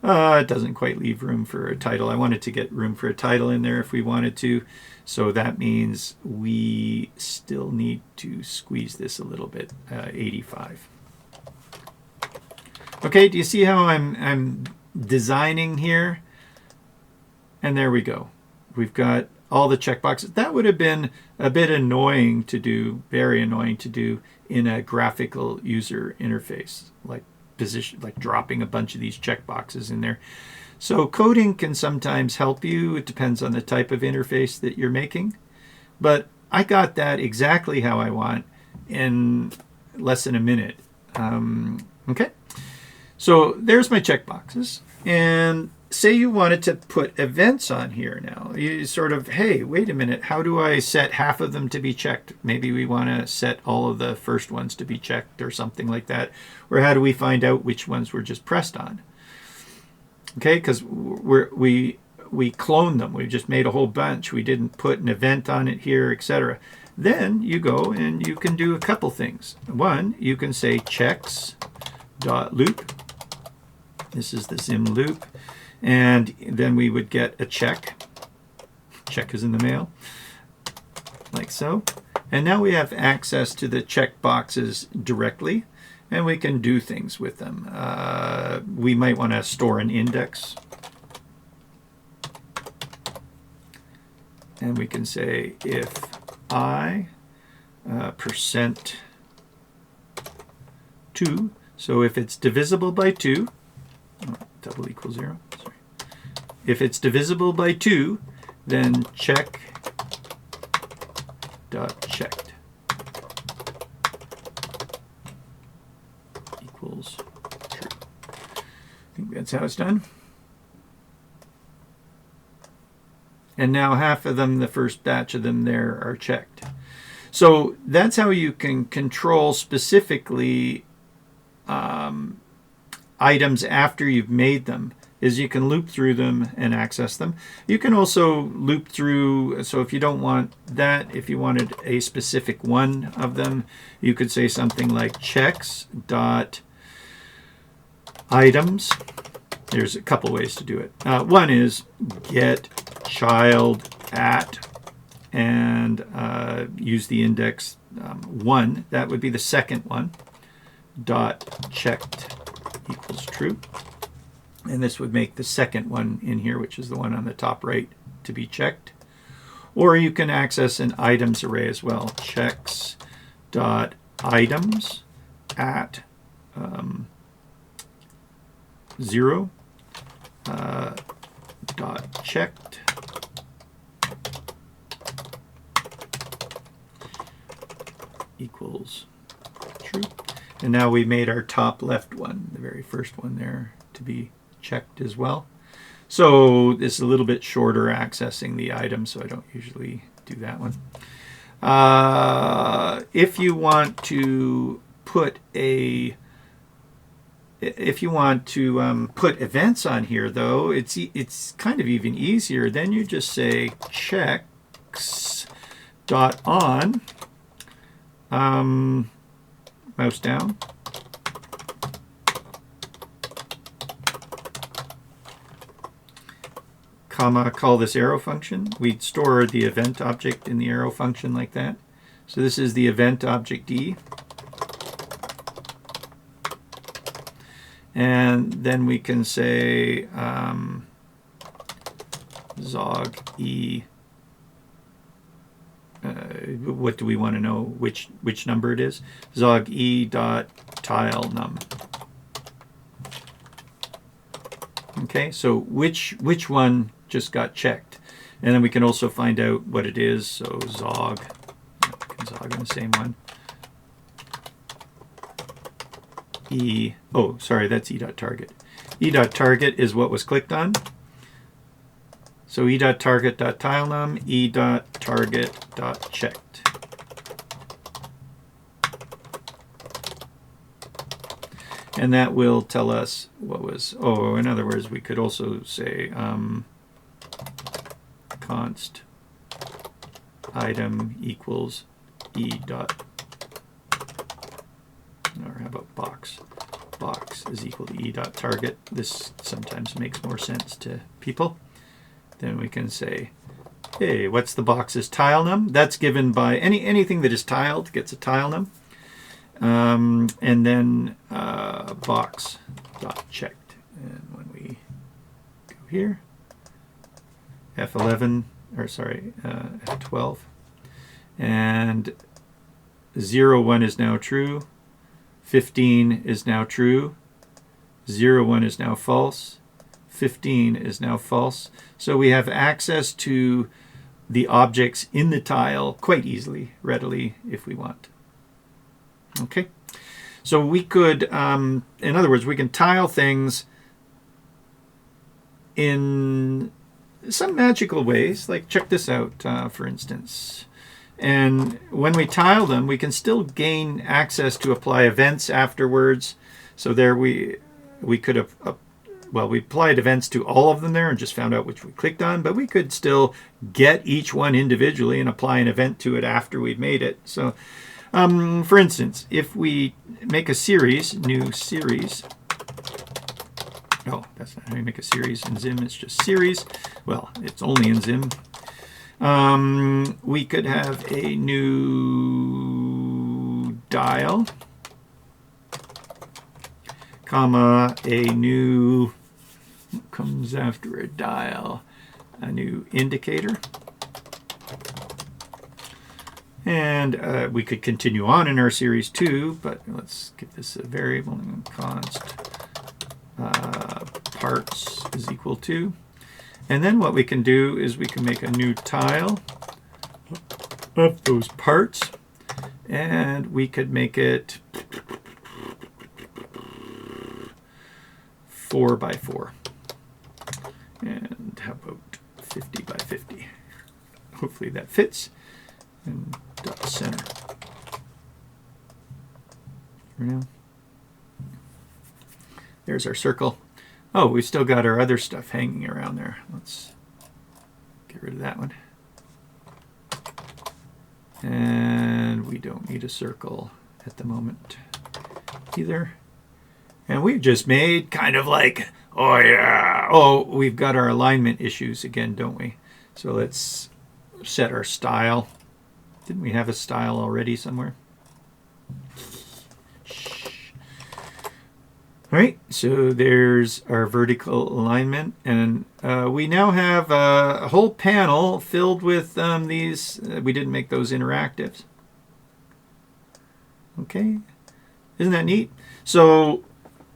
It doesn't quite leave room for a title. I wanted to get room for a title in there if we wanted to. So that means we still need to squeeze this a little bit, 85. Okay, do you see how I'm designing here? And there we go. We've got all the checkboxes. That would have been a bit annoying to do, very annoying to do in a graphical user interface, like dropping a bunch of these checkboxes in there. So coding can sometimes help you. It depends on the type of interface that you're making. But I got that exactly how I want in less than a minute. Okay, so there's my checkboxes. And say you wanted to put events on here now. You sort of, hey, wait a minute, how do I set half of them to be checked? Maybe we want to set all of the first ones to be checked or something like that. Or how do we find out which ones were just pressed on? Okay, because we cloned them. We just made a whole bunch. We didn't put an event on it here, etc. Then you go and you can do a couple things. One, you can say checks.loop. This is the ZIM loop. And then we would get a check. Check is in the mail, like so. And now we have access to the checkboxes directly, and we can do things with them. We might want to store an index. And we can say if I percent 2, so if it's divisible by 2, double equals 0. Sorry. If it's divisible by 2, then check dot checked equals true. I think that's how it's done. And now half of them, the first batch of them there, are checked. So that's how you can control specifically items after you've made them, is you can loop through them and access them. You can also loop through, so if you don't want that, if you wanted a specific one of them, you could say something like checks dot items. There's a couple ways to do it. One is get child at and use the index 1. That would be the second one. Dot checked equals true. And this would make the second one in here, which is the one on the top right, to be checked. Or you can access an items array as well. Checks dot items at 0 dot checked equals true. And now we made our top left one, the very first one there, to be checked as well. So this is a little bit shorter accessing the item, so I don't usually do that one. If you want to put put events on here, though, it's kind of even easier. Then you just say checks dot on, mouse down, comma, call this arrow function. We'd store the event object in the arrow function like that. So this is the event object E. And then we can say zog E. What do we want to know? Which number it is? Zog E dot tile num. Okay, so which one just got checked, and then we can also find out what it is. So zog, zog on the same one. E. Oh, sorry, that's E dot target. E dot target is what was clicked on. So E dot target dot tile num, E dot target dot checked. And that will tell us what was, oh, in other words, we could also say const item equals E dot, or how about box? Box is equal to E dot target. This sometimes makes more sense to people. Then we can say, hey, what's the box's tile num? That's given by anything that is tiled gets a tile num. And then box dot checked. And when we go here, F11, or sorry, F12, and 0, 1 is now true, 15 is now true, 0, 1 is now false, 15 is now false. So we have access to the objects in the tile quite easily, readily, if we want. Okay, so we could, in other words, we can tile things in some magical ways. Like check this out, for instance. And when we tile them, we can still gain access to apply events afterwards. So there we could have, well, we applied events to all of them there and just found out which we clicked on, but we could still get each one individually and apply an event to it after we've made it. So for instance, if we make a series, new series, oh, that's not how you make a series in ZIM, it's just series. Well, it's only in ZIM. We could have a new dial, comma, a new, what comes after a dial, a new indicator. And we could continue on in our series too, but let's give this a variable and const parts is equal to. And then what we can do is we can make a new tile of those parts, and we could make it 4 by 4. And how about 50 by 50? Hopefully that fits. And dot center. For now. There's our circle. Oh, we still got our other stuff hanging around there. Let's get rid of that one. And we don't need a circle at the moment either. And we've just made kind of like, oh yeah, oh, we've got our alignment issues again, don't we? So let's set our style. Didn't we have a style already somewhere? All right, so there's our vertical alignment, and we now have a whole panel filled with these. We didn't make those interactives. Okay, isn't that neat? So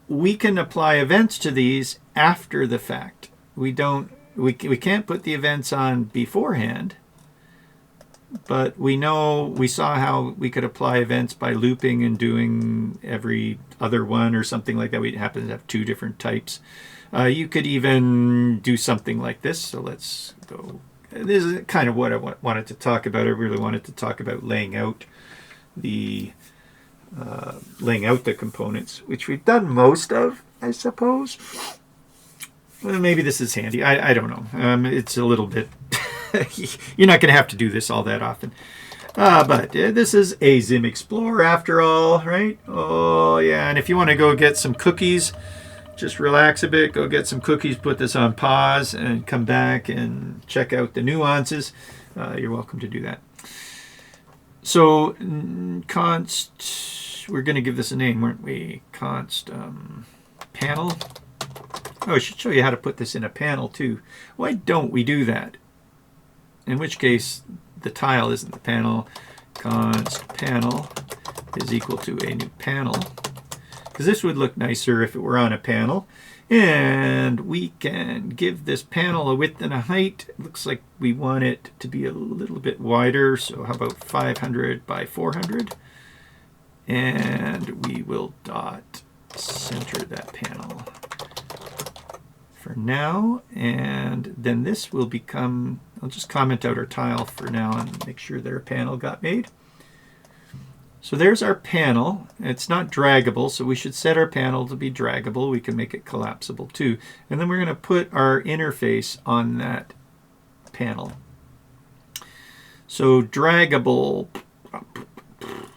we can apply events to these after the fact. We can't put the events on beforehand. But we saw how we could apply events by looping and doing every other one or something like that. We happen to have 2 different types. You could even do something like this. So let's go. This is kind of what I wanted to talk about. I really wanted to talk about laying out the components, which we've done most of, I suppose. Well, maybe this is handy. I don't know. It's a little bit... You're not going to have to do this all that often. But this is a ZIM Explorer after all, right? Oh, yeah. And if you want to go get some cookies just relax a bit, go get some cookies, put this on pause, and come back and check out the nuances, you're welcome to do that. So const, we're going to give this a name, weren't we? Const panel. Oh, I should show you how to put this in a panel too. Why don't we do that? In which case, the tile isn't the panel. Const panel is equal to a new panel. Because this would look nicer if it were on a panel. And we can give this panel a width and a height. It looks like we want it to be a little bit wider. So how about 500 by 400? And we will dot center that panel for now. And then this will become, I'll just comment out our tile for now and make sure that our panel got made. So there's our panel. It's not draggable, so we should set our panel to be draggable. We can make it collapsible too. And then we're going to put our interface on that panel. So draggable,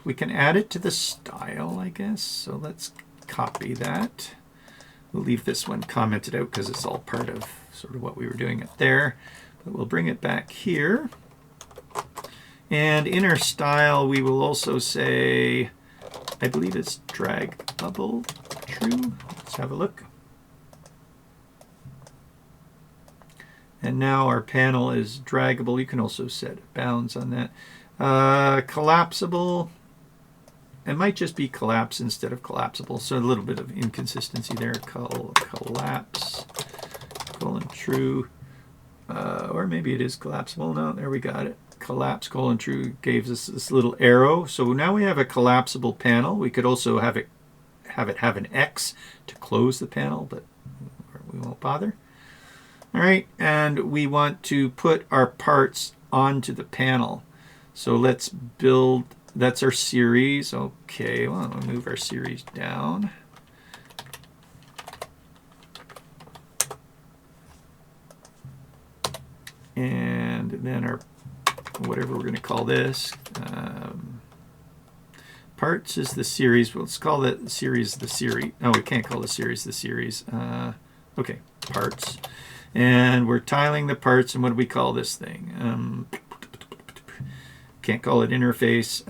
we can add it to the style, I guess. So let's copy that. We'll leave this one commented out because it's all part of sort of what we were doing up there. But we'll bring it back here. And in our style, we will also say, I believe it's draggable, true. Let's have a look. And now our panel is draggable. You can also set bounds on that. Collapsible, it might just be collapse instead of collapsible. So a little bit of inconsistency there. Collapse, colon true. Or maybe it is collapsible. No, there we got it. Collapse colon true gave us this little arrow. So now we have a collapsible panel. We could also have it have an X to close the panel, but we won't bother. All right, and we want to put our parts onto the panel. So let's build, that's our series. Okay, well, we'll move our series down. And then our, whatever we're going to call this, parts is the series. Well, let's call that series the series. No, we can't call the series the series. Okay, parts. And we're tiling the parts, and what do we call this thing? Can't call it interface.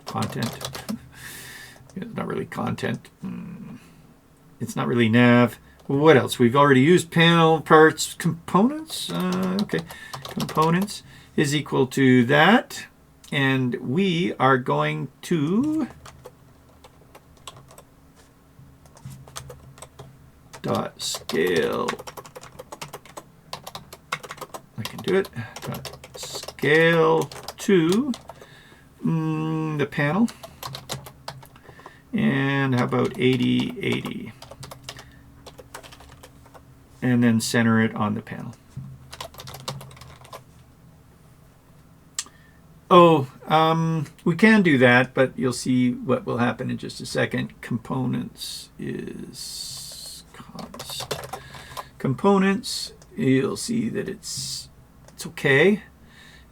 Content. It's not really content. It's not really nav. What else? We've already used panel, parts, components. Okay, components is equal to that. And we are going to dot scale. I can do it. Dot scale to the panel. And how about 80, 80? And then center it on the panel. Oh, we can do that, but you'll see what will happen in just a second. Components is const. Components, you'll see that it's okay.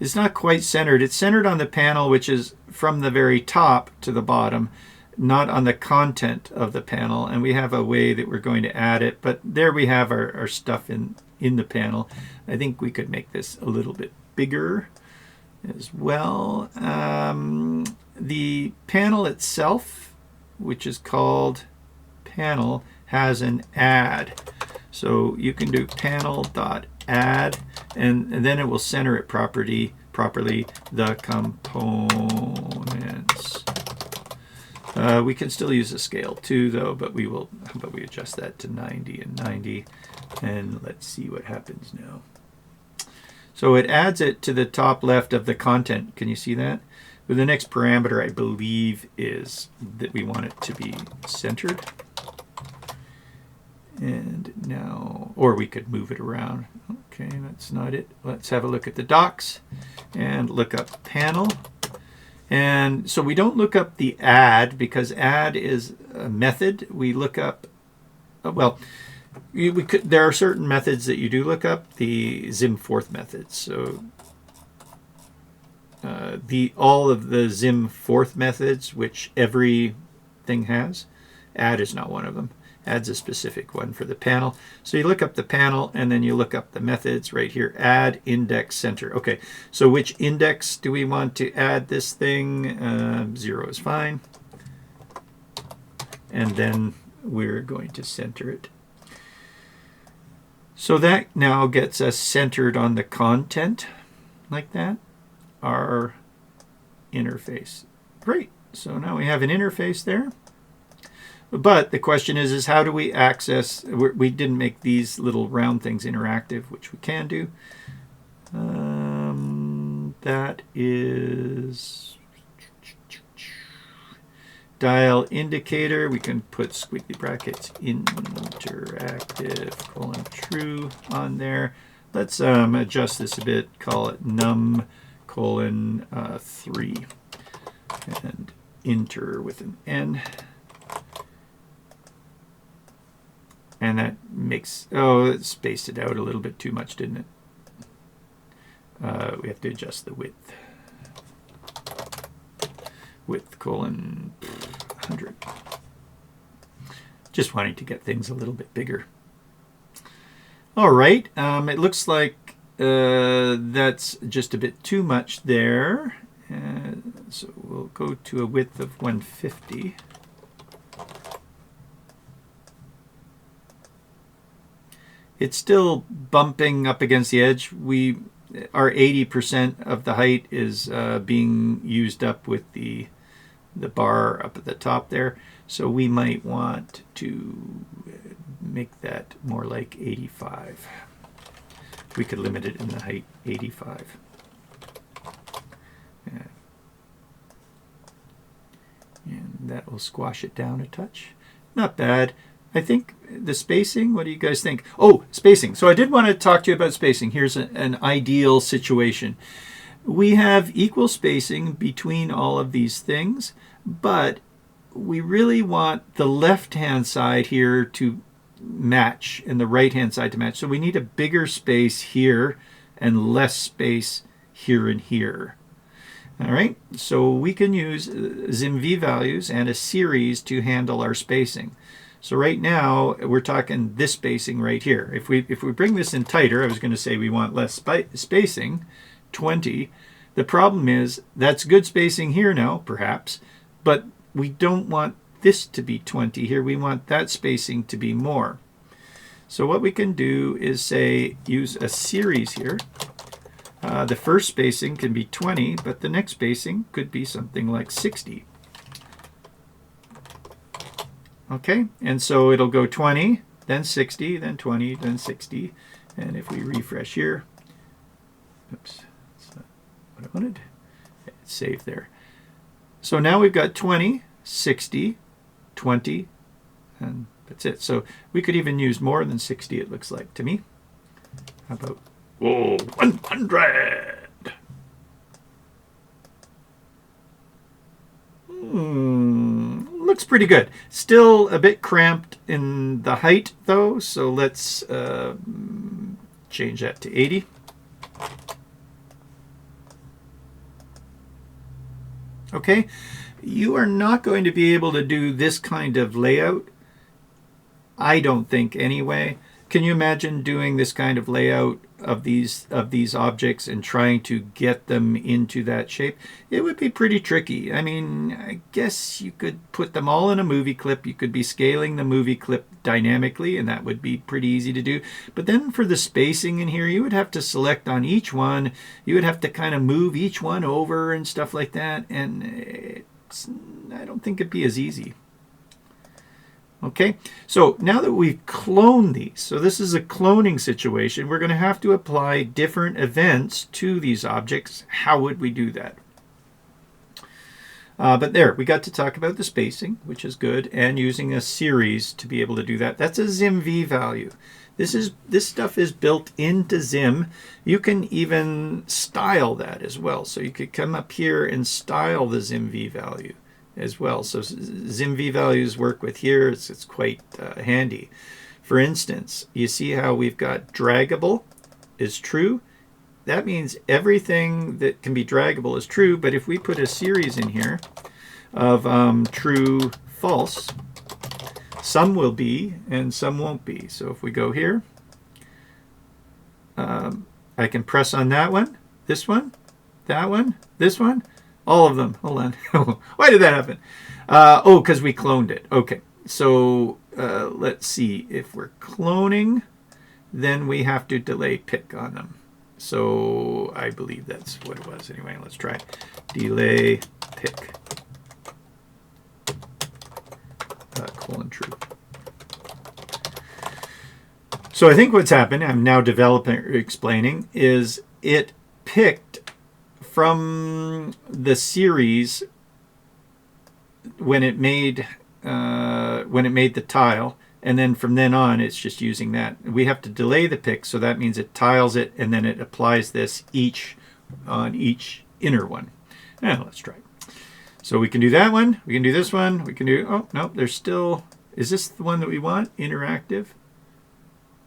It's not quite centered. It's centered on the panel, which is from the very top to the bottom, not on the content of the panel. And we have a way that we're going to add it, but there we have our stuff in the panel. I think we could make this a little bit bigger as well. The panel itself, which is called panel, has an add. So you can do panel.add, and then it will center it properly the components. We can still use a scale too, though, but we will. How about we adjust that to 90 and 90, and let's see what happens now. So it adds it to the top left of the content. Can you see that? But the next parameter, I believe, is that we want it to be centered. And now, or we could move it around. Okay, that's not it. Let's have a look at the docs and look up panel. And so we don't look up the add because add is a method. We look up, well, there are certain methods that you do look up, the ZIM fourth methods. So all of the ZIM fourth methods, which every thing has, Add is not one of them. Add's a specific one for the panel. So you look up the panel and then you look up the methods right here. Add index center. Okay, so which index do we want to add this thing? 0 is fine. And then we're going to center it. So that now gets us centered on the content like that. Our interface. Great. So now we have an interface there. But the question is how do we access, we didn't make these little round things interactive, which we can do. That is dial indicator. We can put squiggly brackets interactive :true on there. Let's adjust this a bit, call it num : 3 and enter with an N. And that makes, oh, it spaced it out a little bit too much, didn't it? We have to adjust the width. Width : 100. Just wanting to get things a little bit bigger. All right, it looks like that's just a bit too much there. So we'll go to a width of 150. It's still bumping up against the edge. Our 80% of the height is being used up with the bar up at the top there. So we might want to make that more like 85. We could limit it in the height, 85. And that will squash it down a touch. Not bad. I think the spacing, what do you guys think? Oh, spacing. So I did want to talk to you about spacing. Here's an ideal situation. We have equal spacing between all of these things, but we really want the left-hand side here to match and the right-hand side to match. So we need a bigger space here and less space here and here. All right, so we can use ZIM v-values and a series to handle our spacing. So right now we're talking this spacing right here. If we bring this in tighter, I was going to say we want less spacing, 20. The problem is that's good spacing here now, perhaps, but we don't want this to be 20 here. We want that spacing to be more. So what we can do is say use a series here. The first spacing can be 20, but the next spacing could be something like 60. Okay, and so it'll go 20, then 60, then 20, then 60. And if we refresh here, oops, that's not what I wanted. It's saved there. So now we've got 20, 60, 20, and that's it. So we could even use more than 60, it looks like to me. How about, whoa, 100? Looks pretty good. Still a bit cramped in the height though, so let's change that to 80. Okay, you are not going to be able to do this kind of layout, I don't think anyway. Can you imagine doing this kind of layout of these objects and trying to get them into that shape? It would be pretty tricky. I mean, I guess you could put them all in a movie clip. You could be scaling the movie clip dynamically, and that would be pretty easy to do. But then for the spacing in here, you would have to select on each one. You would have to kind of move each one over and stuff like that, and I don't think it'd be as easy. Okay, so now that we've cloned these, so this is a cloning situation, we're going to have to apply different events to these objects. How would we do that? But there, we got to talk about the spacing, which is good, and using a series to be able to do that. That's a ZIM v-value. This stuff is built into ZIM. You can even style that as well. So you could come up here and style the ZIM v-value as well. So ZIM v-values work with here. It's quite handy. For instance, you see how we've got draggable is true. That means everything that can be draggable is true, but if we put a series in here of true, false, some will be and some won't be. So if we go here, I can press on that one, this one, that one, this one, all of them. Hold on. Why did that happen? Oh, because we cloned it. Okay. So let's see. If we're cloning, then we have to delay pick on them. So I believe that's what it was. Anyway, let's try delay pick colon true. So I think what's happened, I'm now explaining, is it picked from the series when it made the tile, and then from then on it's just using that. We have to delay the pick, so that means it tiles it and then it applies this on each inner one. Now let's try. So we can do that one, we can do this one, we can do, oh no, there's still, is this the one that we want? Interactive?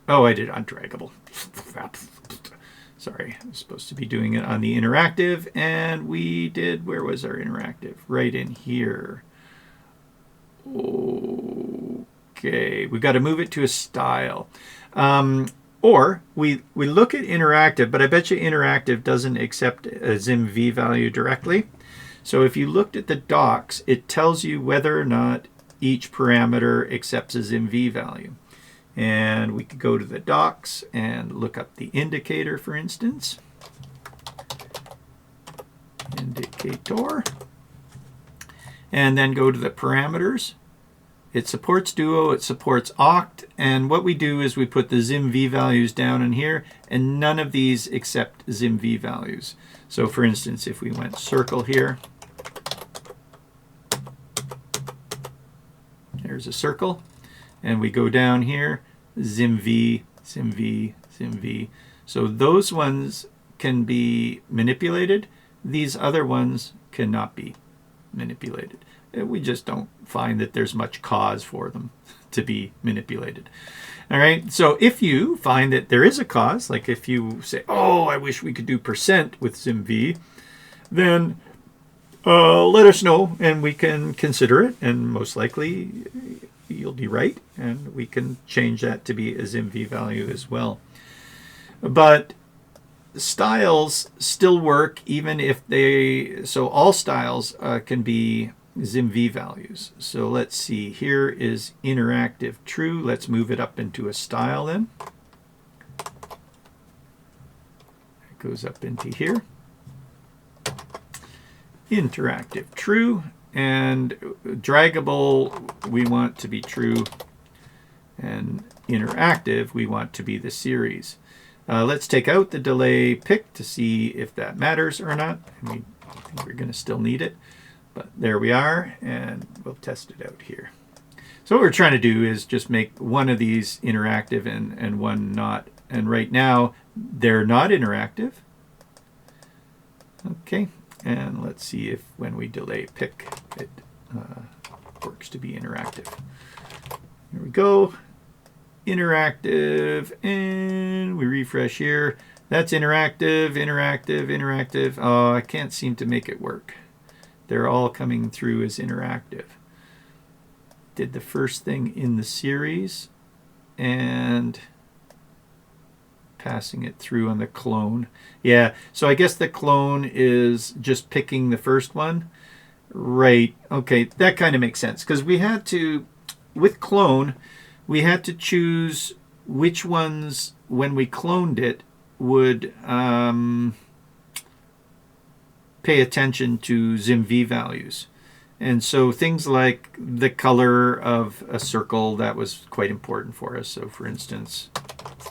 Oh, I did undraggable. Sorry, I was supposed to be doing it on the interactive, and we did, where was our interactive? Right in here. Okay, we've got to move it to a style. Or we look at interactive, but I bet you interactive doesn't accept a ZIM V value directly. So if you looked at the docs, it tells you whether or not each parameter accepts a ZIM V value. And we could go to the docs and look up the indicator, for instance. Indicator. And then go to the parameters. It supports Duo, it supports Oct, and what we do is we put the ZIM V values down in here, and none of these accept ZIM V values. So for instance, if we went circle here, there's a circle, and we go down here, ZIM V, ZIM V, ZIM V. So those ones can be manipulated. These other ones cannot be manipulated. We just don't find that there's much cause for them to be manipulated. All right, so if you find that there is a cause, like if you say, oh, I wish we could do % with ZIM-V, then let us know and we can consider it, and most likely you'll be right, and we can change that to be a ZIM-V value as well. But styles still work even if they, so all styles can be ZIM-V values. So let's see, here is interactive true. Let's move it up into a style then. It goes up into here. Interactive true, and draggable we want to be true, and interactive we want to be the series. Let's take out the delay pick to see if that matters or not. I think we're going to still need it. But there we are, and we'll test it out here. So what we're trying to do is just make one of these interactive and one not. And right now, they're not interactive. Okay, and let's see if when we delay pick, it works to be interactive. Here we go. Interactive, and we refresh here. That's interactive, interactive, interactive. Oh, I can't seem to make it work. They're all coming through as interactive. Did the first thing in the series and passing it through on the clone. Yeah, so I guess the clone is just picking the first one. Right, okay, that kind of makes sense, because we had to, with clone, we had to choose which ones, when we cloned it, would pay attention to ZIM-V values. And so things like the color of a circle, that was quite important for us. So for instance,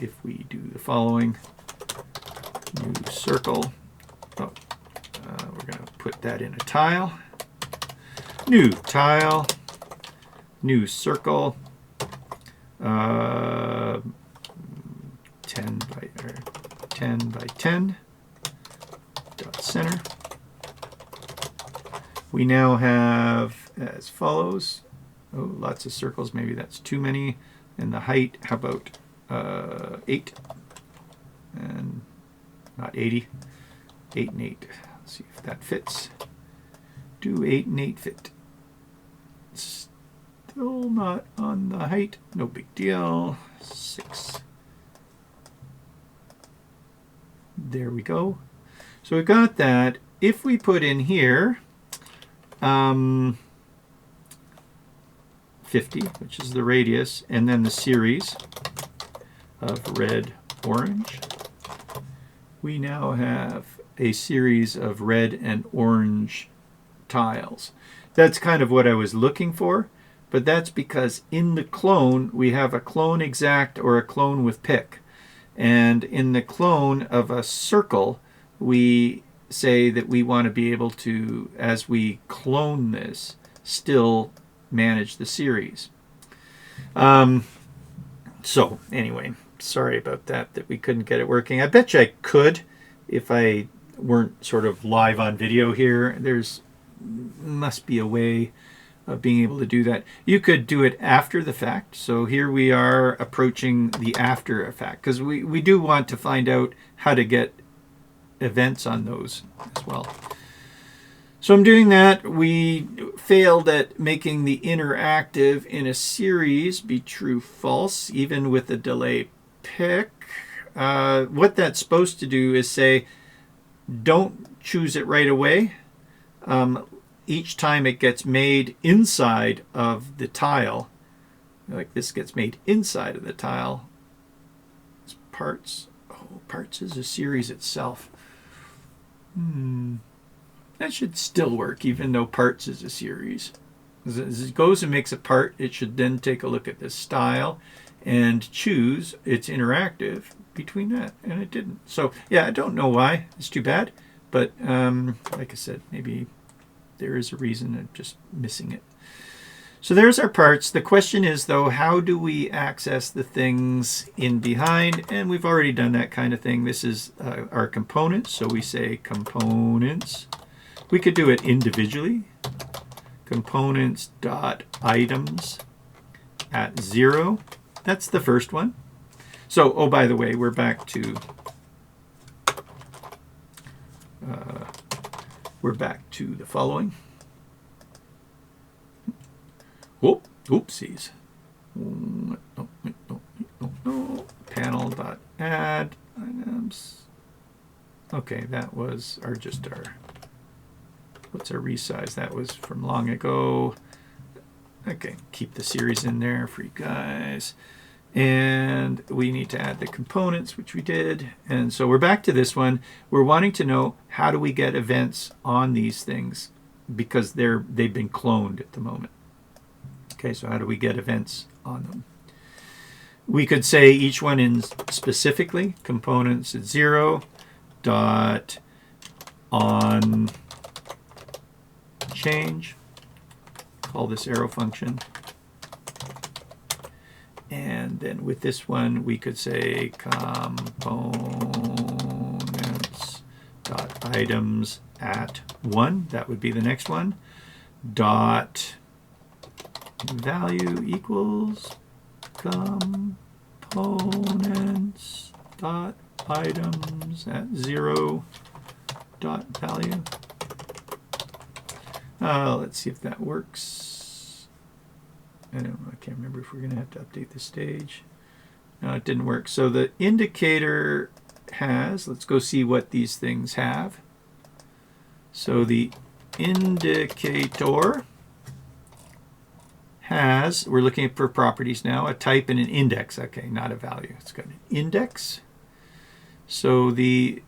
if we do the following, new circle, we're going to put that in a tile, new tile, new circle, 10 by 10 dot center. We now have as follows. Oh, lots of circles. Maybe that's too many. And the height, how about 8? And not 80. 8 and 8. Let's see if that fits. Do 8 and 8 fit? Still not on the height. No big deal. 6. There we go. So we've got that. If we put in here 50, which is the radius, and then the series of red, orange, we now have a series of red and orange tiles. That's kind of what I was looking for, but that's because in the clone we have a clone exact or a clone with pick. And in the clone of a circle, we say that we want to be able to, as we clone this, still manage the series. So anyway, sorry about that we couldn't get it working. I bet you I could if I weren't sort of live on video here. There's must be a way of being able to do that. You could do it after the fact. So here we are approaching the after effect, because we do want to find out how to get events on those as well. So I'm doing that. We failed at making the interactive in a series be true false, even with the delay pick. What that's supposed to do is say, don't choose it right away. Each time it gets made inside of the tile, like this gets made inside of the tile. It's parts. Oh, parts is a series itself. That should still work, even though parts is a series. As it goes and makes a part, it should then take a look at the style and choose its interactive between that, and it didn't. So yeah, I don't know why. It's too bad, but like I said, maybe there is a reason. I'm just missing it. So there's our parts. The question is, though, how do we access the things in behind? And we've already done that kind of thing. This is our components. So we say components. We could do it individually. Components dot items at 0. That's the first one. So, oh, by the way, we're back to the following. Whoop, oopsies. No. Panel.add items. Okay, that was what's our resize? That was from long ago. Okay, keep the series in there for you guys. And we need to add the components, which we did. And so we're back to this one. We're wanting to know, how do we get events on these things? Because they've been cloned at the moment. Okay, so how do we get events on them? We could say each one in specifically, components at 0 dot on change. Call this arrow function. And then with this one, we could say components dot items at 1. That would be the next one. Dot value equals components dot items at 0 dot value. Let's see if that works. I can't remember if we're going to have to update the stage. No, it didn't work. So the indicator has, let's go see what these things have. So the indicator has, we're looking for properties now, a type and an index. Okay, not a value. It's got an index. So the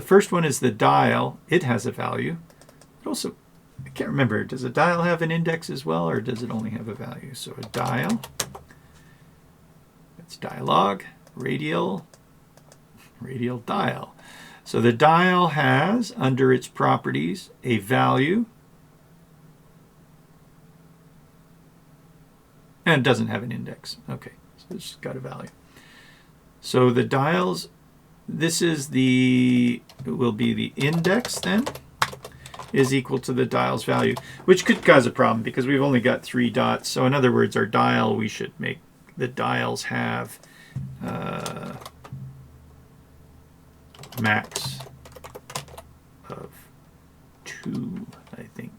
first one is the dial. It has a value. It also, I can't remember, does a dial have an index as well, or does it only have a value? So a dial, that's dialog, radial dial. So the dial has, under its properties, a value, and it doesn't have an index. Okay, so it's got a value. So the dials, this is it will be the index then, is equal to the dial's value, which could cause a problem because we've only got 3 dots. So in other words, our dial, we should make the dials have max of 2, I think.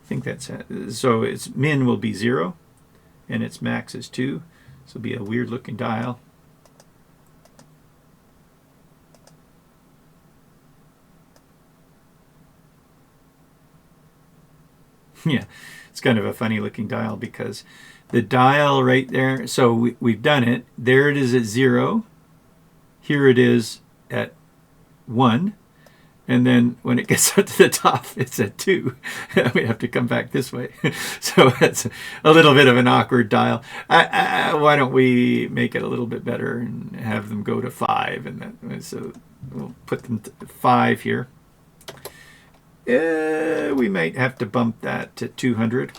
I think that's so its min will be 0 and its max is 2. So it'll be a weird looking dial. Yeah, it's kind of a funny looking dial because the dial right there, so we've done it. There it is at 0. Here it is at 1. And then when it gets up to the top, it's at 2. We have to come back this way. So it's a little bit of an awkward dial. Why don't we make it a little bit better and have them go to 5? And so we'll put them to 5 here. We might have to bump that to 200.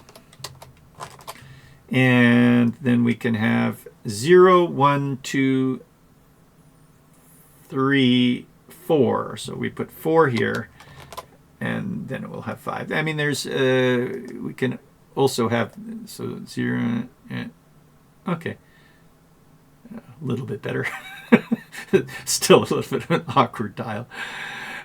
And then we can have 0, 1, 2, 3, 4. So we put 4 here, and then it will have 5. I mean, there's we can also have, so 0. Okay, a little bit better. Still a little bit of an awkward dial.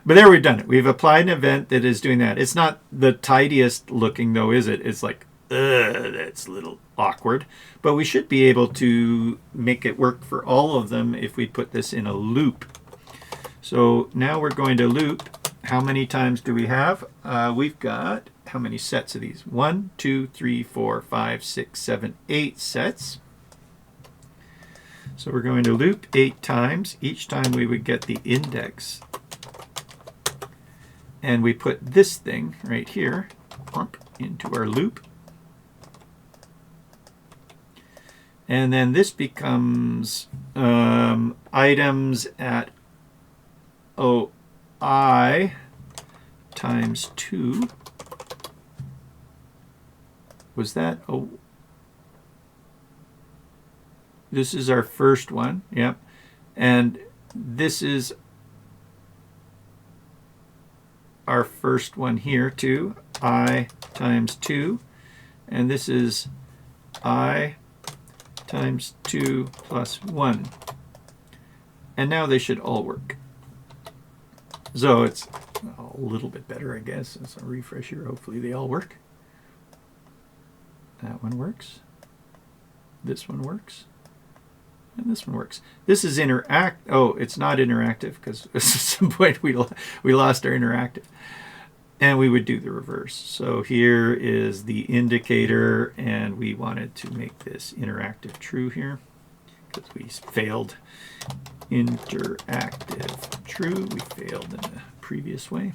But there, we've done it. We've applied an event that is doing that. It's not the tidiest looking, though, is it? It's like, that's a little awkward. But we should be able to make it work for all of them if we put this in a loop. So now we're going to loop. How many times do we have? We've got, how many sets of these? 1, 2, 3, 4, 5, 6, 7, 8 sets. So we're going to loop 8 times. Each time we would get the index. And we put this thing right here into our loop. And then this becomes items at OI times 2. Was that? Oh, this is our first one. Yep. And this is our first one here too, I times 2, and this is I times 2 plus 1. And now they should all work. So it's a little bit better, I guess. It's a refresh here. Hopefully they all work. That one works. This one works. And this one works. This is oh, it's not interactive because at some point we lost our interactive. And we would do the reverse. So here is the indicator, and we wanted to make this interactive true here because we failed interactive true. We failed in the previous way.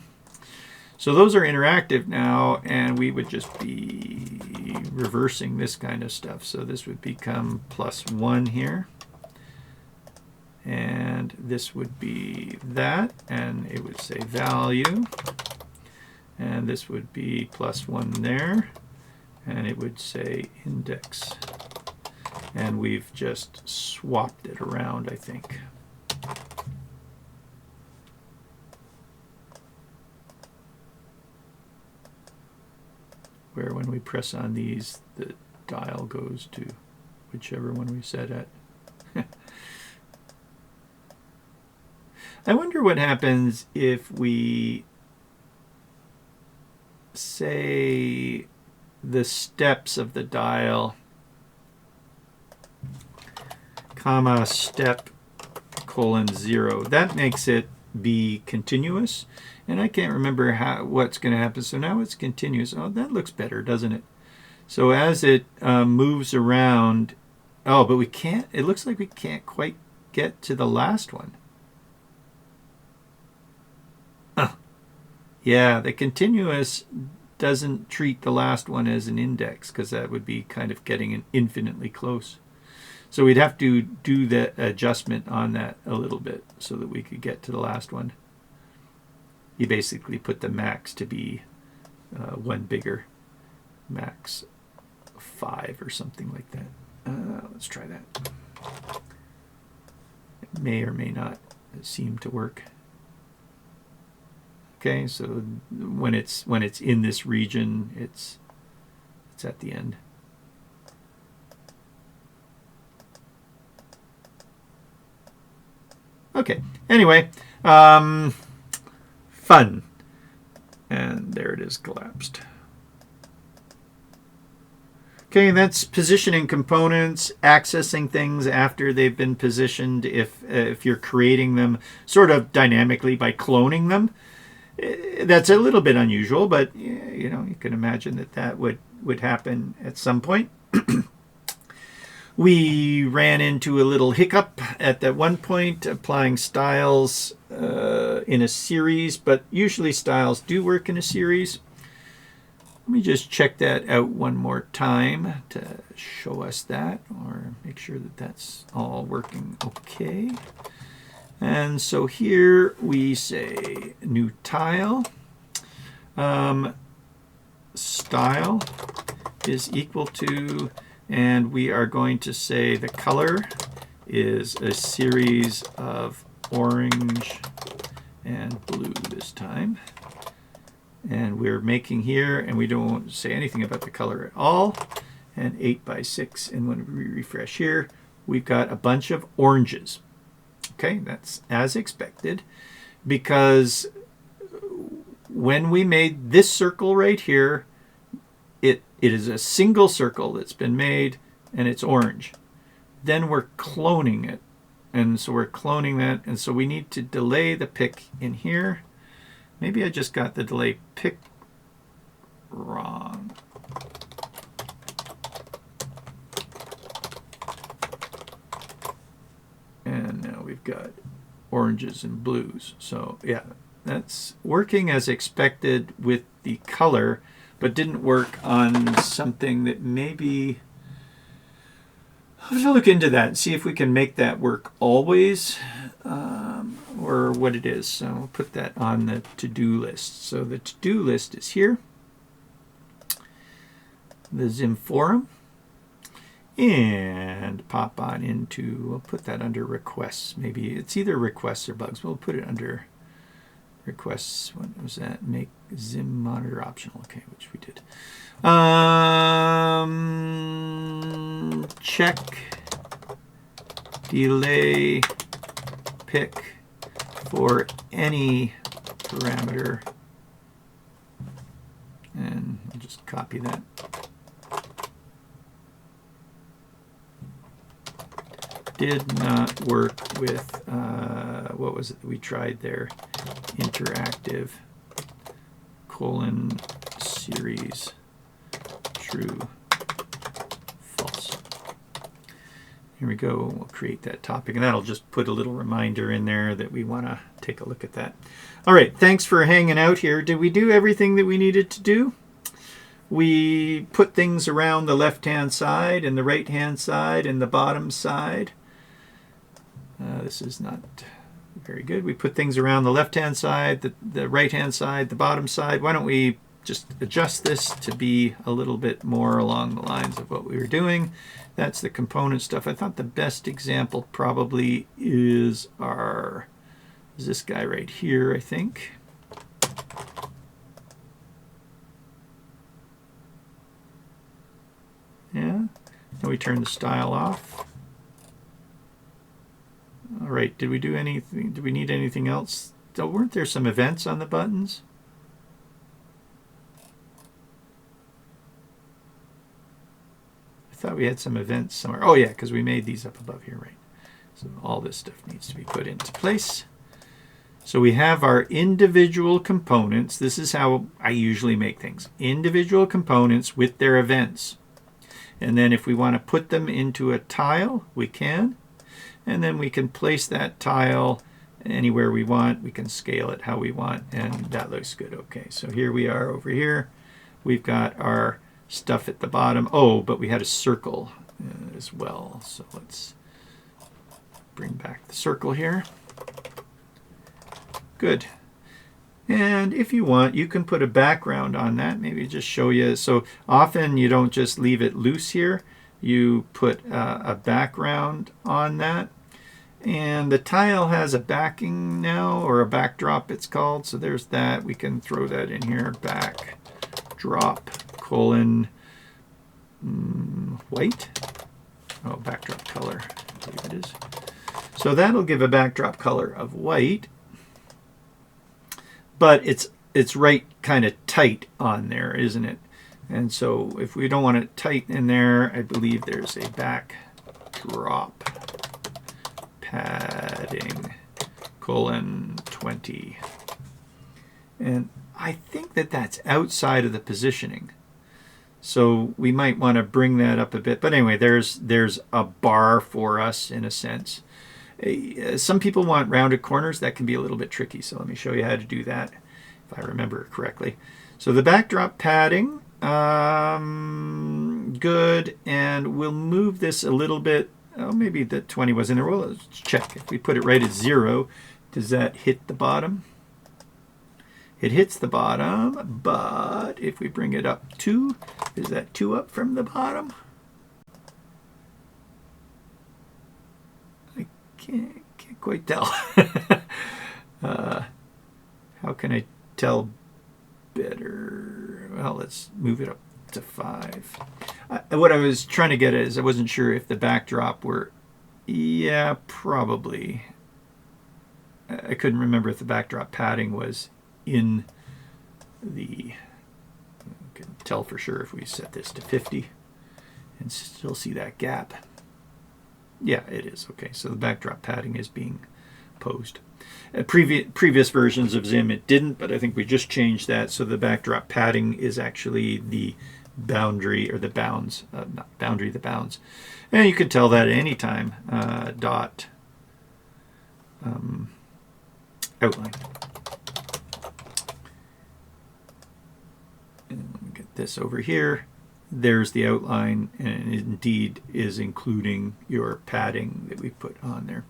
So those are interactive now, and we would just be reversing this kind of stuff. So this would become +1 here. And this would be that, and it would say value. And this would be +1 there, and it would say index. And we've just swapped it around, I think. Where when we press on these, the dial goes to whichever one we set at. I wonder what happens if we say the steps of the dial, comma step :0. That makes it be continuous, and I can't remember what's going to happen. So now it's continuous. Oh, that looks better, doesn't it? So as it moves around, oh, but we can't. It looks like we can't quite get to the last one. Yeah, the continuous doesn't treat the last one as an index because that would be kind of getting infinitely close. So we'd have to do the adjustment on that a little bit so that we could get to the last one. You basically put the max to be one bigger, max 5 or something like that. Let's try that. It may or may not seem to work. Okay, so when it's in this region, it's at the end. Okay. Anyway, fun, and there it is collapsed. Okay, that's positioning components, accessing things after they've been positioned if you're creating them sort of dynamically by cloning them. That's a little bit unusual, but you know, you can imagine that that would happen at some point. We ran into a little hiccup at that one point applying styles in a series, but usually styles do work in a series. Let me just check that out one more time to show us that, or make sure that that's all working okay. And so here we say new tile, style is equal to, and we are going to say the color is a series of orange and blue this time. And we're making here, and we don't say anything about the color at all. And 8 by 6, and when we refresh here, we've got a bunch of oranges. Okay, that's as expected, because when we made this circle right here, it is a single circle that's been made, and it's orange. Then we're cloning it, and so we're cloning that, and so we need to delay the pick in here. Maybe I just got the delay pick wrong. And now we've got oranges and blues. So yeah, that's working as expected with the color, but didn't work on something that maybe... I'll have to look into that and see if we can make that work always. Or what it is. So we'll put that on the to-do list. So the to-do list is here. The ZIM forum. And pop on into, we'll put that under requests. Maybe it's either requests or bugs. We'll put it under requests. What was that? Make ZIM monitor optional. Okay, which we did. Check delay pick for any parameter, and I'll just copy that. Did not work with what was it we tried there? Interactive colon series true false. Here we go. We'll create that topic, and that'll just put a little reminder in there that we want to take a look at that. All right, thanks for hanging out here. Did we do everything that we needed to do? We put things around the left-hand side and the right-hand side and the bottom side. This is not very good. We put things around the left-hand side, the right-hand side, the bottom side. Why don't we just adjust this to be a little bit more along the lines of what we were doing? That's the component stuff. I thought the best example probably is this guy right here, I think. Yeah, and we turn the style off. All right, did we do anything? Do we need anything else? Oh, weren't there some events on the buttons? I thought we had some events somewhere. Oh yeah, because we made these up above here, right? So all this stuff needs to be put into place. So we have our individual components. This is how I usually make things. Individual components with their events. And then if we want to put them into a tile, we can. And then we can place that tile anywhere we want. We can scale it how we want, and that looks good. Okay, so here we are over here. We've got our stuff at the bottom. Oh, but we had a circle as well. So let's bring back the circle here. Good. And if you want, you can put a background on that. Maybe just show you. So often you don't just leave it loose here. You put a background on that. And the tile has a backing now, or a backdrop it's called. So there's that. We can throw that in here. Backdrop colon white. Oh, backdrop color, I believe it is. So that'll give a backdrop color of white. But it's right kind of tight on there, isn't it? And so if we don't want it tight in there, I believe there's a backdrop padding :20. And I think that that's outside of the positioning. So we might want to bring that up a bit. But anyway, there's a bar for us in a sense. Some people want rounded corners. That can be a little bit tricky. So let me show you how to do that if I remember correctly. So the backdrop padding, good. And we'll move this a little bit. Oh, maybe the 20 was in there. Well, let's check. If we put it right at 0, does that hit the bottom? It hits the bottom, but if we bring it up 2, is that 2 up from the bottom? I can't quite tell. How can I tell better? Well, let's move it up to 5. What I was trying to get at is I wasn't sure if the backdrop were, yeah, probably. I couldn't remember if the backdrop padding was in the, you can tell for sure if we set this to 50 and still see that gap. Yeah, it is. Okay, so the backdrop padding is being posed. Previous versions of ZIM it didn't, but I think we just changed that, so the backdrop padding is actually the boundary or the bounds, not boundary, the bounds. And you can tell that at any time. Dot outline. And let me get this over here. There's the outline, and it indeed is including your padding that we put on there.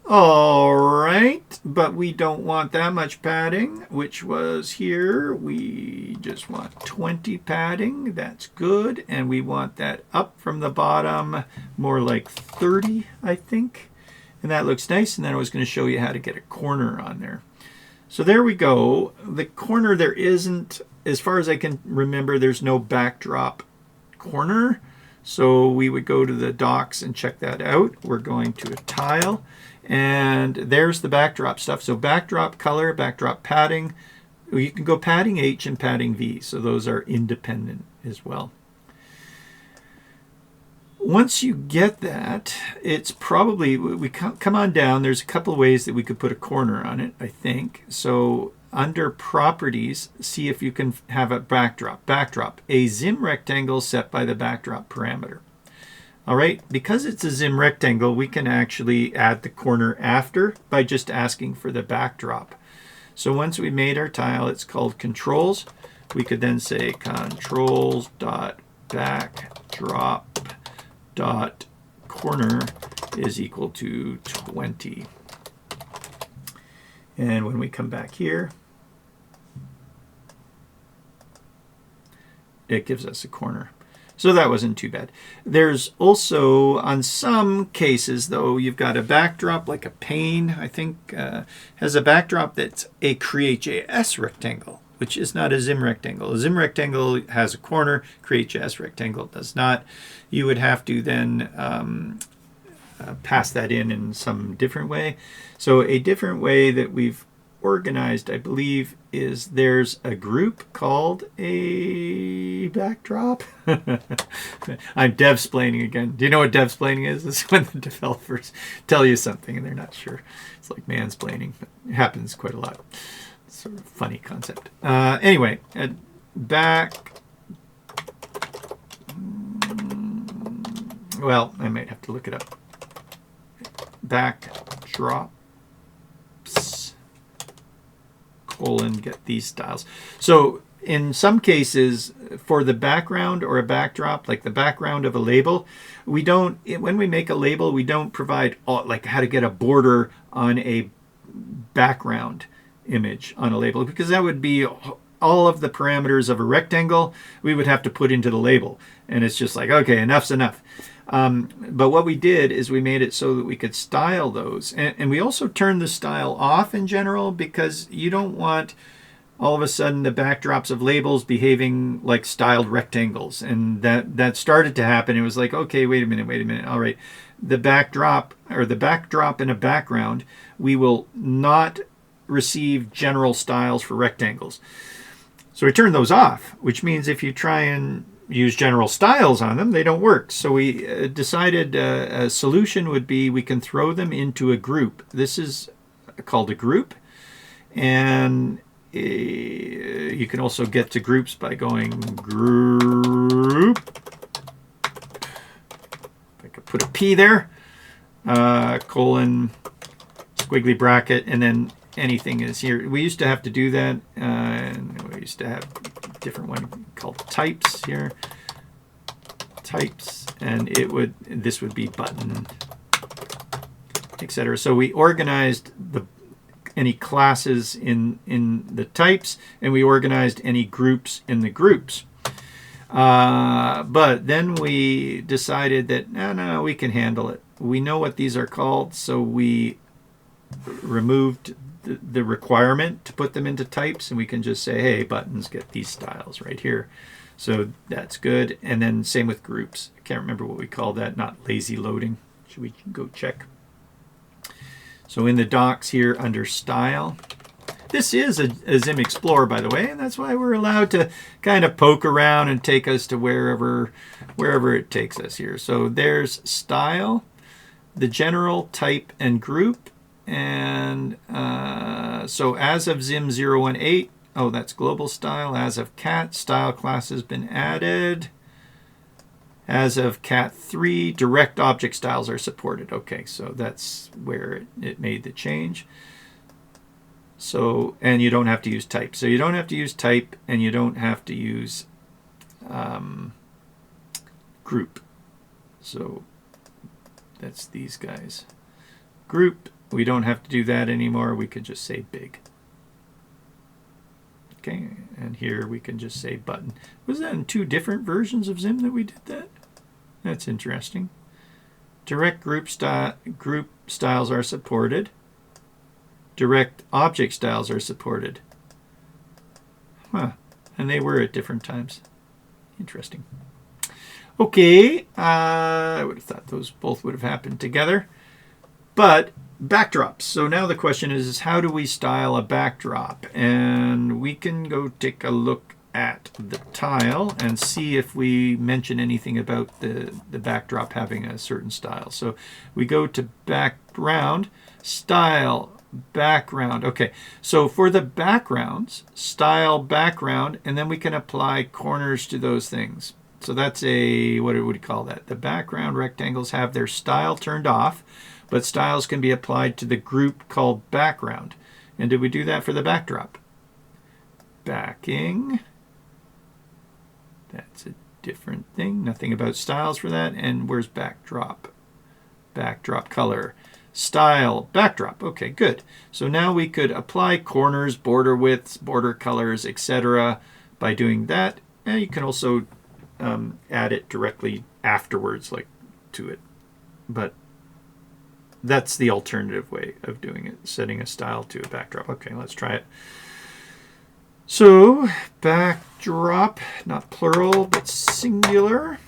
All right, but we don't want that much padding, which was here. We just want 20 padding. That's good. And we want that up from the bottom, more like 30, I think. And that looks nice. And then I was going to show you how to get a corner on there. So there we go. The corner, there isn't, as far as I can remember, there's no backdrop corner. So we would go to the docs and check that out. We're going to a tile. And there's the backdrop stuff. So backdrop color, backdrop padding. You can go padding H and padding V. So those are independent as well. Once you get that, it's probably, we come on down. There's a couple of ways that we could put a corner on it, I think. So under properties, see if you can have a backdrop. Backdrop, a ZIM rectangle set by the backdrop parameter. All right, because it's a ZIM rectangle, we can actually add the corner after by just asking for the backdrop. So once we made our tile, it's called controls. We could then say controls.backdrop.corner is equal to 20. And when we come back here, it gives us a corner. So that wasn't too bad. There's also, on some cases, though, you've got a backdrop like a pane, I think, has a backdrop that's a CreateJS rectangle, which is not a ZIM rectangle. A ZIM rectangle has a corner, CreateJS rectangle does not. You would have to then pass that in some different way. So a different way that we've organized, I believe, is there's a group called a backdrop. I'm dev-splaining again. Do you know what dev-splaining is? This is when the developers tell you something and they're not sure. It's like mansplaining, but it happens quite a lot. It's sort of a funny concept. Anyway, well, I might have to look it up. Backdrops, get these styles. So in some cases, for the background or a backdrop, like the background of a label, we don't, when we make a label, we don't provide like how to get a border on a background image on a label, because that would be all of the parameters of a rectangle we would have to put into the label. And it's just like, okay, enough's enough. But what we did is we made it so that we could style those. And we also turned the style off in general, because you don't want all of a sudden the backdrops of labels behaving like styled rectangles. And that started to happen. It was like, okay, wait a minute. All right, the backdrop or the backdrop in a background, we will not receive general styles for rectangles. So we turn those off, which means if you try and use general styles on them, they don't work. So we decided a solution would be we can throw them into a group. This is called a group, and you can also get to groups by going group. I could put a P there, colon, squiggly bracket, and then anything is here. We used to have to do that, and we used to have a different one called types here. Types, and this would be button, etc. So we organized any classes in the types, and we organized any groups in the groups. But then we decided that no, we can handle it. We know what these are called, so we removed the requirement to put them into types, and we can just say, hey, buttons get these styles right here. So that's good. And then same with groups. I can't remember what we call that, not lazy loading. Should we go check? So in the docs here under style, this is a ZIM Explorer, by the way, and that's why we're allowed to kind of poke around and take us to wherever it takes us here. So there's style, the general, type, and group. And so as of ZIM 018, oh, that's global style. As of cat, style class has been added. As of cat 3, direct object styles are supported. Okay, so that's where it made the change. So, and you don't have to use type. So you don't have to use type, and you don't have to use group. So that's these guys. Group, we don't have to do that anymore. We could just say big. Okay, and here we can just say button. Was that in 2 different versions of ZIM that we did that? That's interesting. Direct group styles are supported. Direct object styles are supported. Huh, and they were at different times. Interesting. Okay, I would have thought those both would have happened together. But backdrops. So now the question is how do we style a backdrop? And we can go take a look at the tile and see if we mention anything about the backdrop having a certain style. So we go to background, style, background. Okay, so for the backgrounds, style background, and then we can apply corners to those things. So that's what would you call that? The background rectangles have their style turned off, but styles can be applied to the group called background. And did we do that for the backdrop? Backing. That's a different thing. Nothing about styles for that. And where's backdrop? Backdrop color. Style, backdrop. Okay, good. So now we could apply corners, border widths, border colors, etc. by doing that. And you can also add it directly afterwards, like to it. But that's the alternative way of doing it, setting a style to a backdrop. Okay, let's try it. So backdrop, not plural, but singular,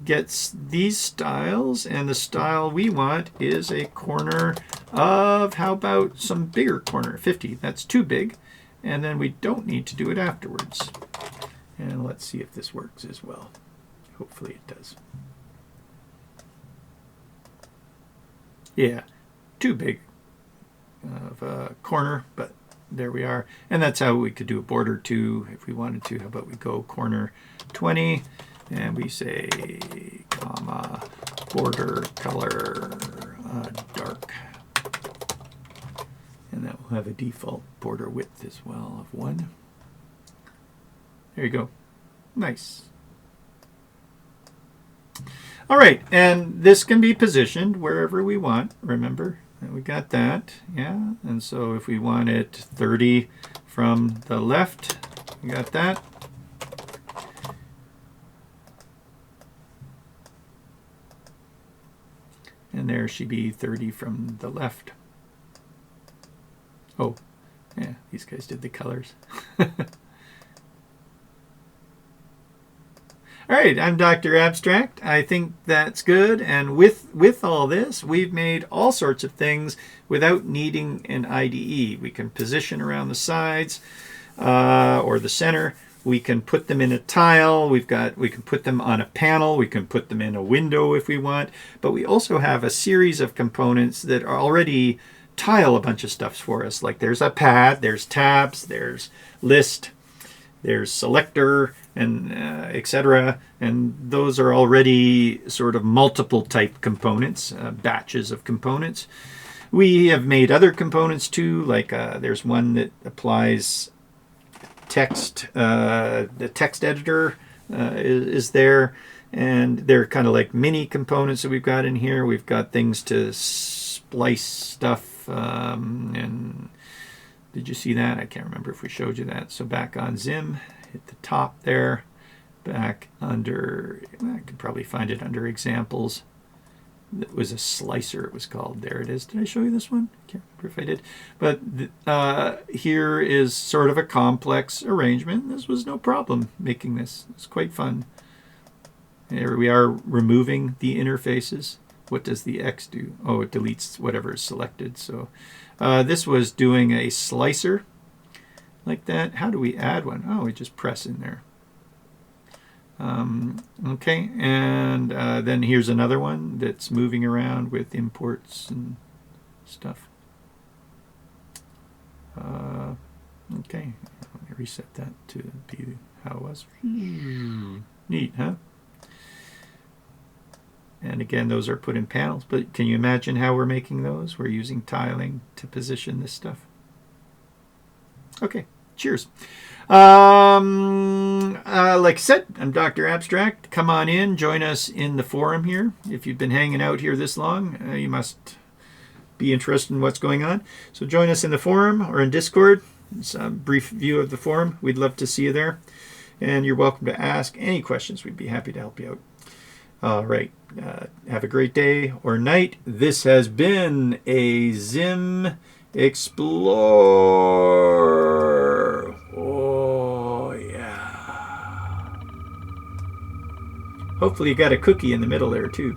gets these styles, and the style we want is a corner of, how about some bigger corner, 50. That's too big, and then we don't need to do it afterwards. And let's see if this works as well. Hopefully it does. Yeah, too big of a corner, but there we are. And that's how we could do a border too if we wanted to. How about we go corner 20 and we say comma border color dark. And that will have a default border width as well of 1. There you go. Nice. All right, and this can be positioned wherever we want. Remember, we got that, yeah. And so if we want it 30 from the left, we got that. And there should be 30 from the left. Oh, yeah, these guys did the colors. All right, I'm Dr. Abstract. I think that's good. And with all this, we've made all sorts of things without needing an IDE. We can position around the sides. or the center. We can put them in a tile. We can put them on a panel. We can put them in a window if we want. But we also have a series of components that are already tile a bunch of stuff for us. Like there's a pad, there's tabs, there's list, there's selector, and etc. And those are already sort of multiple type components, batches of components. We have made other components too, like there's one that applies text. The text editor is there, and they're kind of like mini components that we've got in here. We've got things to splice stuff, and did you see that? I can't remember if we showed you that. So back on ZIM, hit the top there, back under, I could probably find it under examples. It was a slicer, it was called. There it is. Did I show you this one? I can't remember if I did. But here is sort of a complex arrangement. This was no problem making this. It's quite fun. Here we are removing the interfaces. What does the X do? Oh, it deletes whatever is selected. So this was doing a slicer like that. How do we add one? Oh, we just press in there. Okay, and then here's another one that's moving around with imports and stuff. Okay, let me reset that to be how it was. Neat, huh? And again, those are put in panels, but can you imagine how we're making those? We're using tiling to position this stuff. Okay, cheers. Like I said, I'm Dr. Abstract. Come on in, join us in the forum here. If you've been hanging out here this long, you must be interested in what's going on. So join us in the forum or in Discord. It's a brief view of the forum. We'd love to see you there. And you're welcome to ask any questions. We'd be happy to help you out. All right. Have a great day or night. This has been a ZIM Explore. Oh, yeah. Hopefully you got a cookie in the middle there, too.